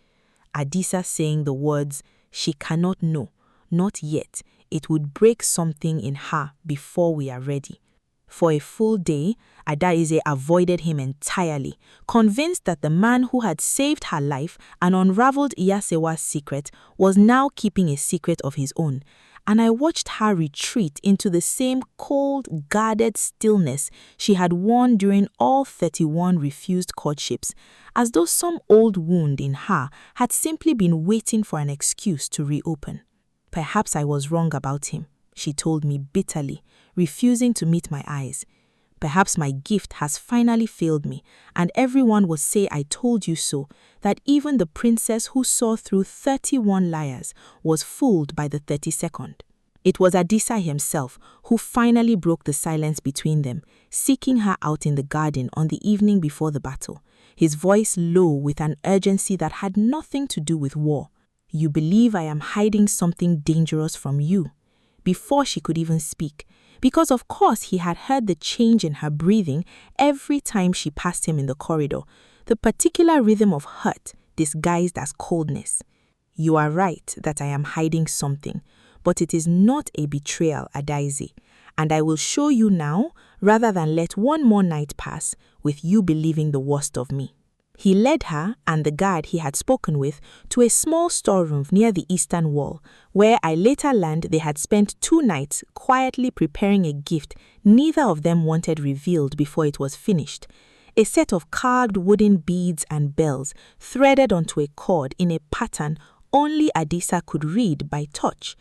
Adisa saying the words, "She cannot know, not yet, it would break something in her before we are ready." For a full day, Adaeze avoided him entirely, convinced that the man who had saved her life and unraveled Iyasewa's secret was now keeping a secret of his own, and I watched her retreat into the same cold, guarded stillness she had worn during all 31 refused courtships, as though some old wound in her had simply been waiting for an excuse to reopen. Perhaps I was wrong about him, she told me bitterly, refusing to meet my eyes. Perhaps my gift has finally failed me, and everyone will say I told you so, that even the princess who saw through 31 liars was fooled by the 32nd. It was Adisa himself who finally broke the silence between them, seeking her out in the garden on the evening before the battle, his voice low with an urgency that had nothing to do with war. "You believe I am hiding something dangerous from you." Before she could even speak, because of course he had heard the change in her breathing every time she passed him in the corridor, the particular rhythm of hurt disguised as coldness. "You are right that I am hiding something, but it is not a betrayal, Adaeze, and I will show you now rather than let one more night pass with you believing the worst of me." He led her and the guard he had spoken with to a small storeroom near the eastern wall, where I later learned they had spent 2 nights quietly preparing a gift neither of them wanted revealed before it was finished. A set of carved wooden beads and bells threaded onto a cord in a pattern only Adisa could read by touch.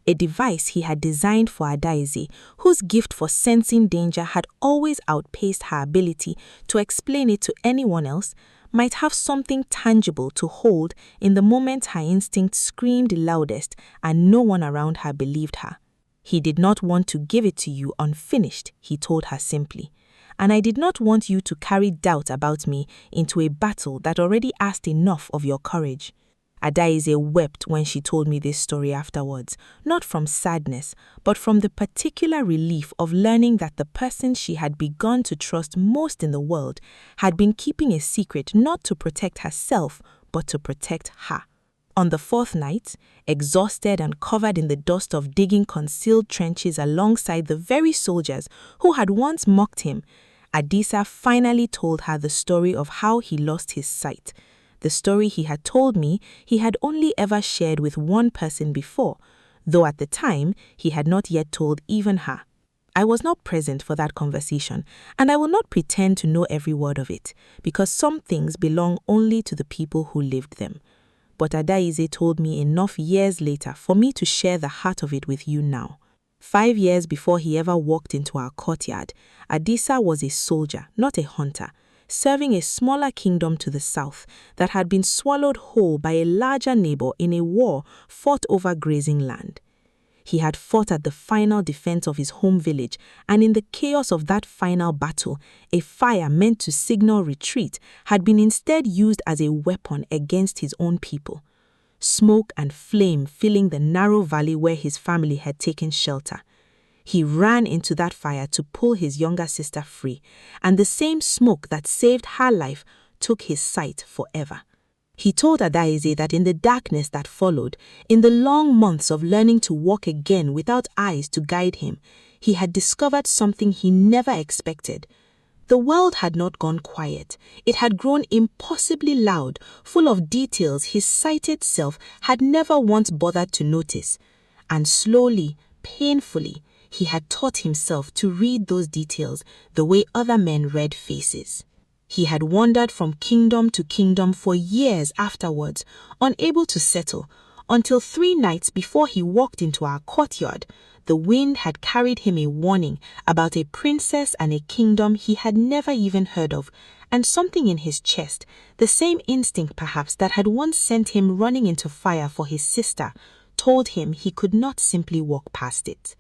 A device he had designed for Adaeze, whose gift for sensing danger had always outpaced her ability to explain it to anyone else, might have something tangible to hold in the moment her instinct screamed loudest and no one around her believed her. He did not want to give it to you unfinished, he told her simply, and I did not want you to carry doubt about me into a battle that already asked enough of your courage. Adaeze wept when she told me this story afterwards, not from sadness, but from the particular relief of learning that the person she had begun to trust most in the world had been keeping a secret not to protect herself, but to protect her. On the 4th night, exhausted and covered in the dust of digging concealed trenches alongside the very soldiers who had once mocked him, Adisa finally told her the story of how he lost his sight. The story he had told me he had only ever shared with one person before, though at the time he had not yet told even her. I was not present for that conversation, and I will not pretend to know every word of it, because some things belong only to the people who lived them. But Adaeze told me enough years later for me to share the heart of it with you now. 5 years before he ever walked into our courtyard, Adisa was a soldier, not a hunter, serving a smaller kingdom to the south that had been swallowed whole by a larger neighbor in a war fought over grazing land. He had fought at the final defense of his home village, and in the chaos of that final battle, a fire meant to signal retreat had been instead used as a weapon against his own people. Smoke and flame filling the narrow valley where his family had taken shelter. He ran into that fire to pull his younger sister free, and the same smoke that saved her life took his sight forever. He told Adaeze that in the darkness that followed, in the long months of learning to walk again without eyes to guide him, he had discovered something he never expected. The world had not gone quiet. It had grown impossibly loud, full of details his sighted self had never once bothered to notice. And slowly, painfully, he had taught himself to read those details the way other men read faces. He had wandered from kingdom to kingdom for years afterwards, unable to settle, until 3 nights before he walked into our courtyard, the wind had carried him a warning about a princess and a kingdom he had never even heard of, and something in his chest, the same instinct perhaps that had once sent him running into fire for his sister, told him he could not simply walk past it.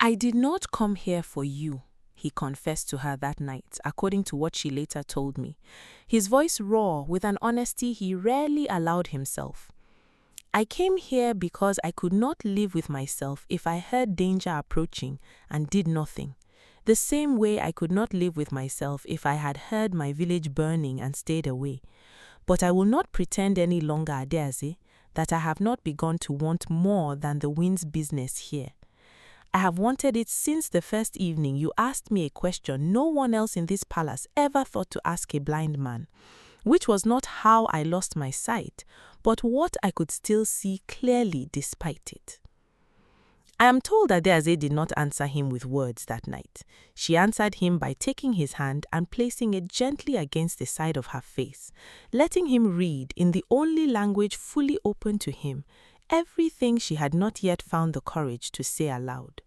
I did not come here for you, he confessed to her that night, according to what she later told me, his voice raw with an honesty he rarely allowed himself. I came here because I could not live with myself if I heard danger approaching and did nothing, the same way I could not live with myself if I had heard my village burning and stayed away. But I will not pretend any longer, Adaeze, that I have not begun to want more than the wind's business here. I have wanted it since the first evening you asked me a question no one else in this palace ever thought to ask a blind man, which was not how I lost my sight, but what I could still see clearly despite it. I am told that Adaeze did not answer him with words that night. She answered him by taking his hand and placing it gently against the side of her face, letting him read in the only language fully open to him everything she had not yet found the courage to say aloud.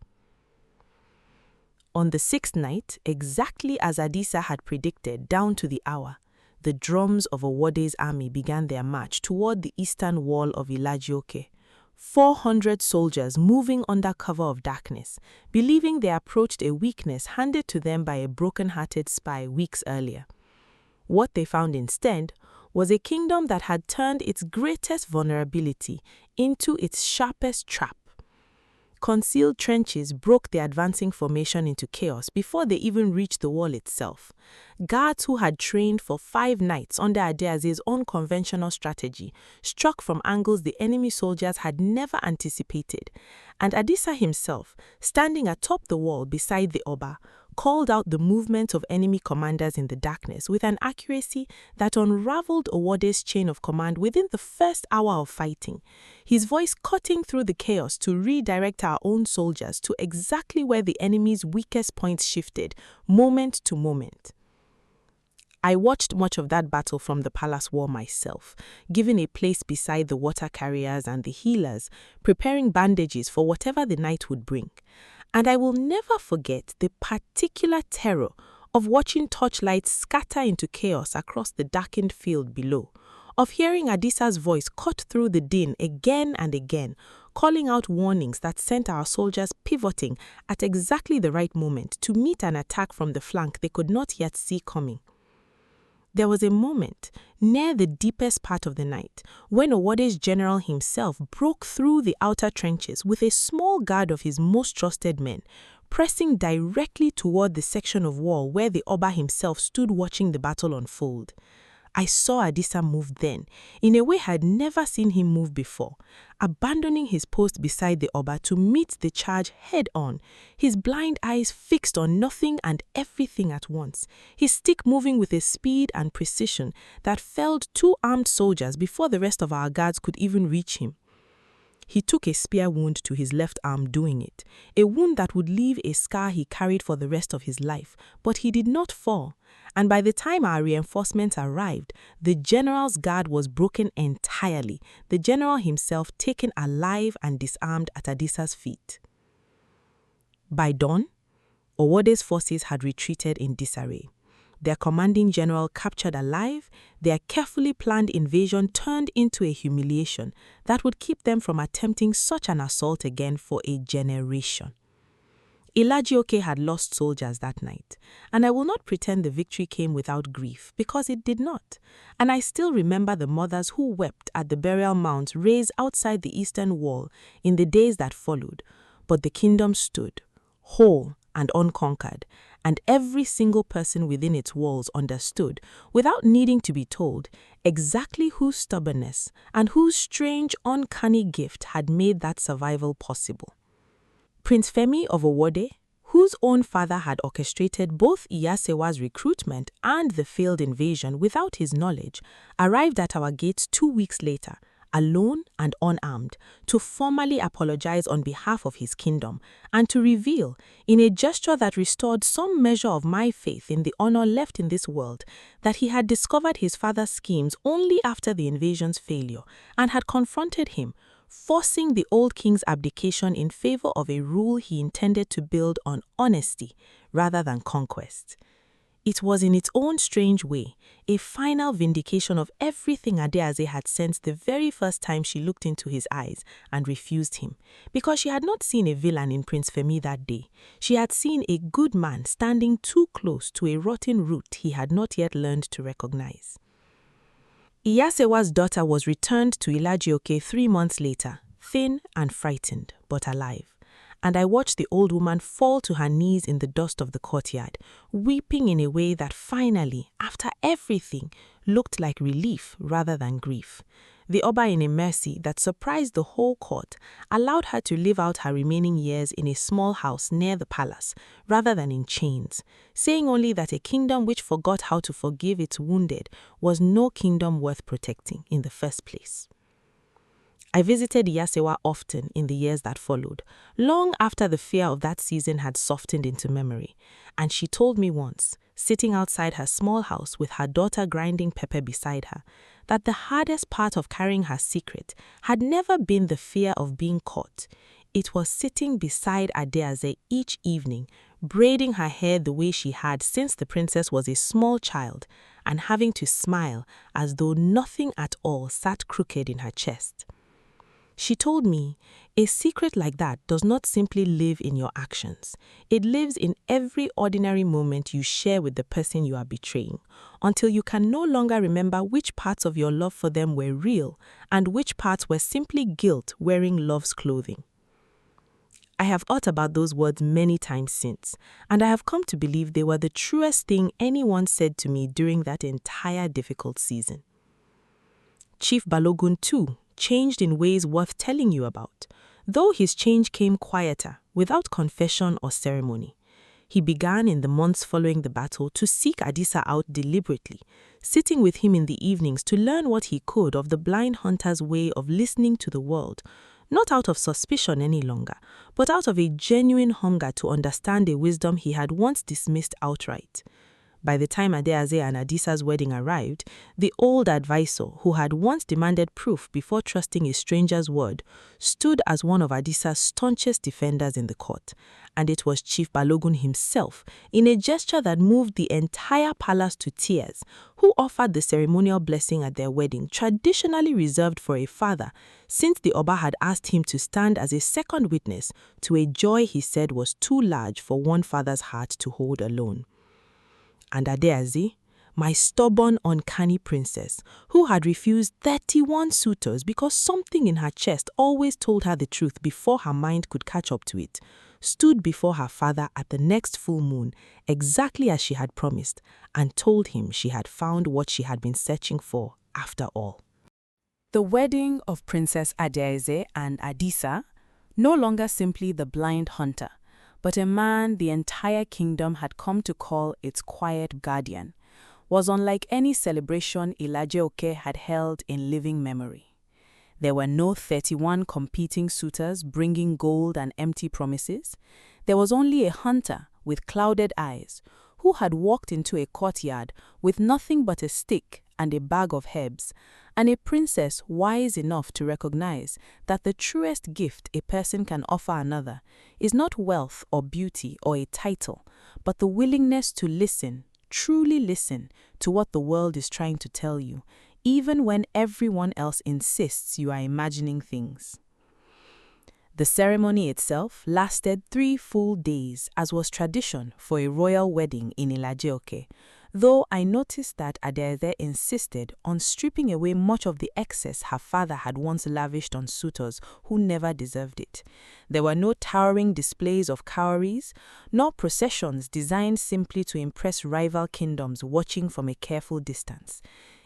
On the 6th night, exactly as Adisa had predicted down to the hour, the drums of Owode's army began their march toward the eastern wall of Ilaje-Oke. 400 soldiers moving under cover of darkness, believing they approached a weakness handed to them by a broken-hearted spy weeks earlier. What they found instead was a kingdom that had turned its greatest vulnerability into its sharpest trap. Concealed trenches broke the advancing formation into chaos before they even reached the wall itself. Guards who had trained for 5 nights under Adaeze's unconventional strategy struck from angles the enemy soldiers had never anticipated, and Adisa himself, standing atop the wall beside the Oba, called out the movement of enemy commanders in the darkness with an accuracy that unraveled Owode's chain of command within the first hour of fighting, his voice cutting through the chaos to redirect our own soldiers to exactly where the enemy's weakest points shifted, moment to moment. I watched much of that battle from the palace wall myself, given a place beside the water carriers and the healers, preparing bandages for whatever the night would bring. And I will never forget the particular terror of watching torchlights scatter into chaos across the darkened field below, of hearing Adisa's voice cut through the din again and again, calling out warnings that sent our soldiers pivoting at exactly the right moment to meet an attack from the flank they could not yet see coming. There was a moment, near the deepest part of the night, when Owode's general himself broke through the outer trenches with a small guard of his most trusted men, pressing directly toward the section of wall where the Oba himself stood watching the battle unfold. I saw Adisa move then, in a way I had never seen him move before, abandoning his post beside the Oba to meet the charge head-on, his blind eyes fixed on nothing and everything at once, his stick moving with a speed and precision that felled 2 armed soldiers before the rest of our guards could even reach him. He took a spear wound to his left arm doing it, a wound that would leave a scar he carried for the rest of his life, but he did not fall. And by the time our reinforcements arrived, the general's guard was broken entirely, the general himself taken alive and disarmed at Adisa's feet. By dawn, Owode's forces had retreated in disarray. Their commanding general captured alive, their carefully planned invasion turned into a humiliation that would keep them from attempting such an assault again for a generation. Ilaje-Oke had lost soldiers that night, and I will not pretend the victory came without grief, because it did not. And I still remember the mothers who wept at the burial mounds raised outside the eastern wall in the days that followed. But the kingdom stood, whole and unconquered, and every single person within its walls understood, without needing to be told, exactly whose stubbornness and whose strange, uncanny gift had made that survival possible. Prince Femi of Owode, whose own father had orchestrated both Iyasewa's recruitment and the failed invasion without his knowledge, arrived at our gates 2 weeks later, alone and unarmed, to formally apologize on behalf of his kingdom and to reveal, in a gesture that restored some measure of my faith in the honor left in this world, that he had discovered his father's schemes only after the invasion's failure and had confronted him, forcing the old king's abdication in favor of a rule he intended to build on honesty rather than conquest. It was in its own strange way a final vindication of everything Adaeze had sensed the very first time she looked into his eyes and refused him, because she had not seen a villain in Prince Femi that day. She had seen a good man standing too close to a rotten root he had not yet learned to recognize. Iyasewa's daughter was returned to Ilaje-Oke 3 months later, thin and frightened, but alive. And I watched the old woman fall to her knees in the dust of the courtyard, weeping in a way that finally, after everything, looked like relief rather than grief. The Oba, in a mercy that surprised the whole court, allowed her to live out her remaining years in a small house near the palace, rather than in chains, saying only that a kingdom which forgot how to forgive its wounded was no kingdom worth protecting in the first place. I visited Iyasewa often in the years that followed, long after the fear of that season had softened into memory, and she told me once, sitting outside her small house with her daughter grinding pepper beside her, that the hardest part of carrying her secret had never been the fear of being caught. It was sitting beside Adaeze each evening, braiding her hair the way she had since the princess was a small child, and having to smile as though nothing at all sat crooked in her chest. She told me, a secret like that does not simply live in your actions. It lives in every ordinary moment you share with the person you are betraying, until you can no longer remember which parts of your love for them were real and which parts were simply guilt wearing love's clothing. I have thought about those words many times since, and I have come to believe they were the truest thing anyone said to me during that entire difficult season. Chief Balogun, too, changed in ways worth telling you about, though his change came quieter, without confession or ceremony. He began in the months following the battle to seek Adisa out deliberately, sitting with him in the evenings to learn what he could of the blind hunter's way of listening to the world, not out of suspicion any longer, but out of a genuine hunger to understand a wisdom he had once dismissed outright. By the time Adaeze and Adisa's wedding arrived, the old advisor, who had once demanded proof before trusting a stranger's word, stood as one of Adisa's staunchest defenders in the court, and it was Chief Balogun himself, in a gesture that moved the entire palace to tears, who offered the ceremonial blessing at their wedding, traditionally reserved for a father, since the Oba had asked him to stand as a second witness to a joy he said was too large for one father's heart to hold alone. And Adaeze, my stubborn, uncanny princess, who had refused 31 suitors because something in her chest always told her the truth before her mind could catch up to it, stood before her father at the next full moon, exactly as she had promised, and told him she had found what she had been searching for after all. The wedding of Princess Adaeze and Adisa, no longer simply the blind hunter, but a man the entire kingdom had come to call its quiet guardian, was unlike any celebration Ilaje-Oke had held in living memory. There were no 31 competing suitors bringing gold and empty promises. There was only a hunter with clouded eyes who had walked into a courtyard with nothing but a stick and a bag of herbs, and a princess wise enough to recognize that the truest gift a person can offer another is not wealth or beauty or a title, but the willingness to listen, truly listen to what the world is trying to tell you, even when everyone else insists you are imagining things. The ceremony itself lasted 3 full days, as was tradition for a royal wedding in Ilaje-Oke, though I noticed that Adaeze insisted on stripping away much of the excess her father had once lavished on suitors who never deserved it. There were no towering displays of cowries, nor processions designed simply to impress rival kingdoms watching from a careful distance.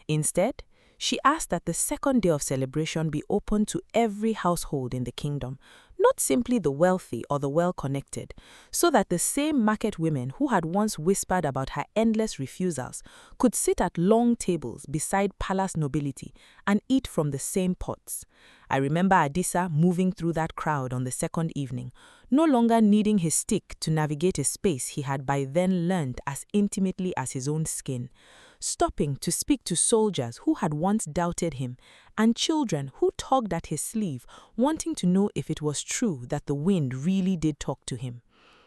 Instead, she asked that the second day of celebration be open to every household in the kingdom, not simply the wealthy or the well-connected, so that the same market women who had once whispered about her endless refusals could sit at long tables beside palace nobility and eat from the same pots. I remember Adisa moving through that crowd on the second evening, no longer needing his stick to navigate a space he had by then learned as intimately as his own skin, stopping to speak to soldiers who had once doubted him, and children who tugged at his sleeve, wanting to know if it was true that the wind really did talk to him.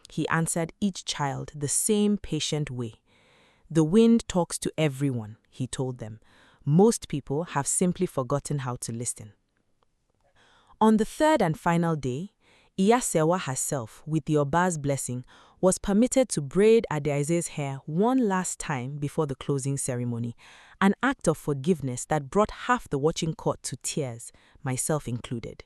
He answered each child the same patient way. "The wind talks to everyone," he told them. "Most people have simply forgotten how to listen." On the third and final day, Iyasewa herself, with the Oba's blessing, was permitted to braid Adaeze's hair one last time before the closing ceremony, an act of forgiveness that brought half the watching court to tears, myself included.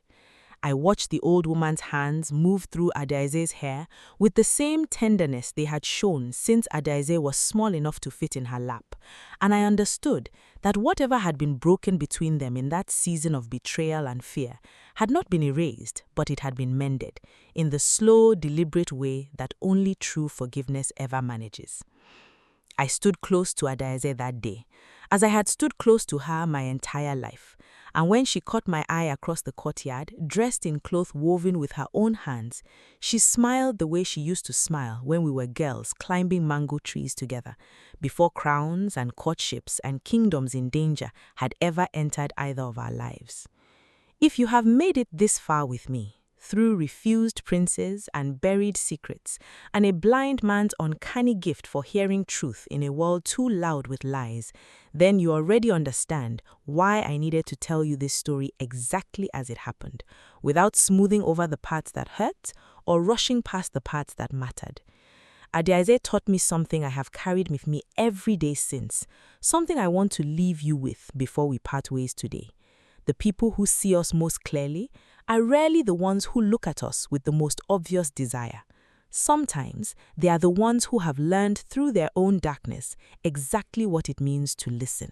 I watched the old woman's hands move through Adaeze's hair with the same tenderness they had shown since Adaeze was small enough to fit in her lap, and I understood that whatever had been broken between them in that season of betrayal and fear had not been erased, but it had been mended, in the slow, deliberate way that only true forgiveness ever manages. I stood close to Adaeze that day, as I had stood close to her my entire life, and when she caught my eye across the courtyard, dressed in cloth woven with her own hands, she smiled the way she used to smile when we were girls climbing mango trees together, before crowns and courtships and kingdoms in danger had ever entered either of our lives. If you have made it this far with me, through refused princes and buried secrets, and a blind man's uncanny gift for hearing truth in a world too loud with lies, then you already understand why I needed to tell you this story exactly as it happened, without smoothing over the parts that hurt or rushing past the parts that mattered. Adaeze taught me something I have carried with me every day since, something I want to leave you with before we part ways today. The people who see us most clearly are rarely the ones who look at us with the most obvious desire. Sometimes they are the ones who have learned through their own darkness exactly what it means to listen.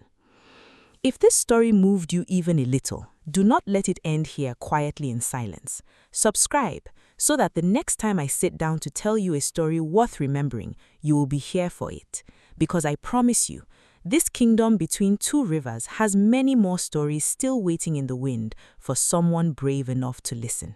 If this story moved you even a little, do not let it end here quietly in silence. Subscribe so that the next time I sit down to tell you a story worth remembering, you will be here for it. Because I promise you, this kingdom between two rivers has many more stories still waiting in the wind for someone brave enough to listen.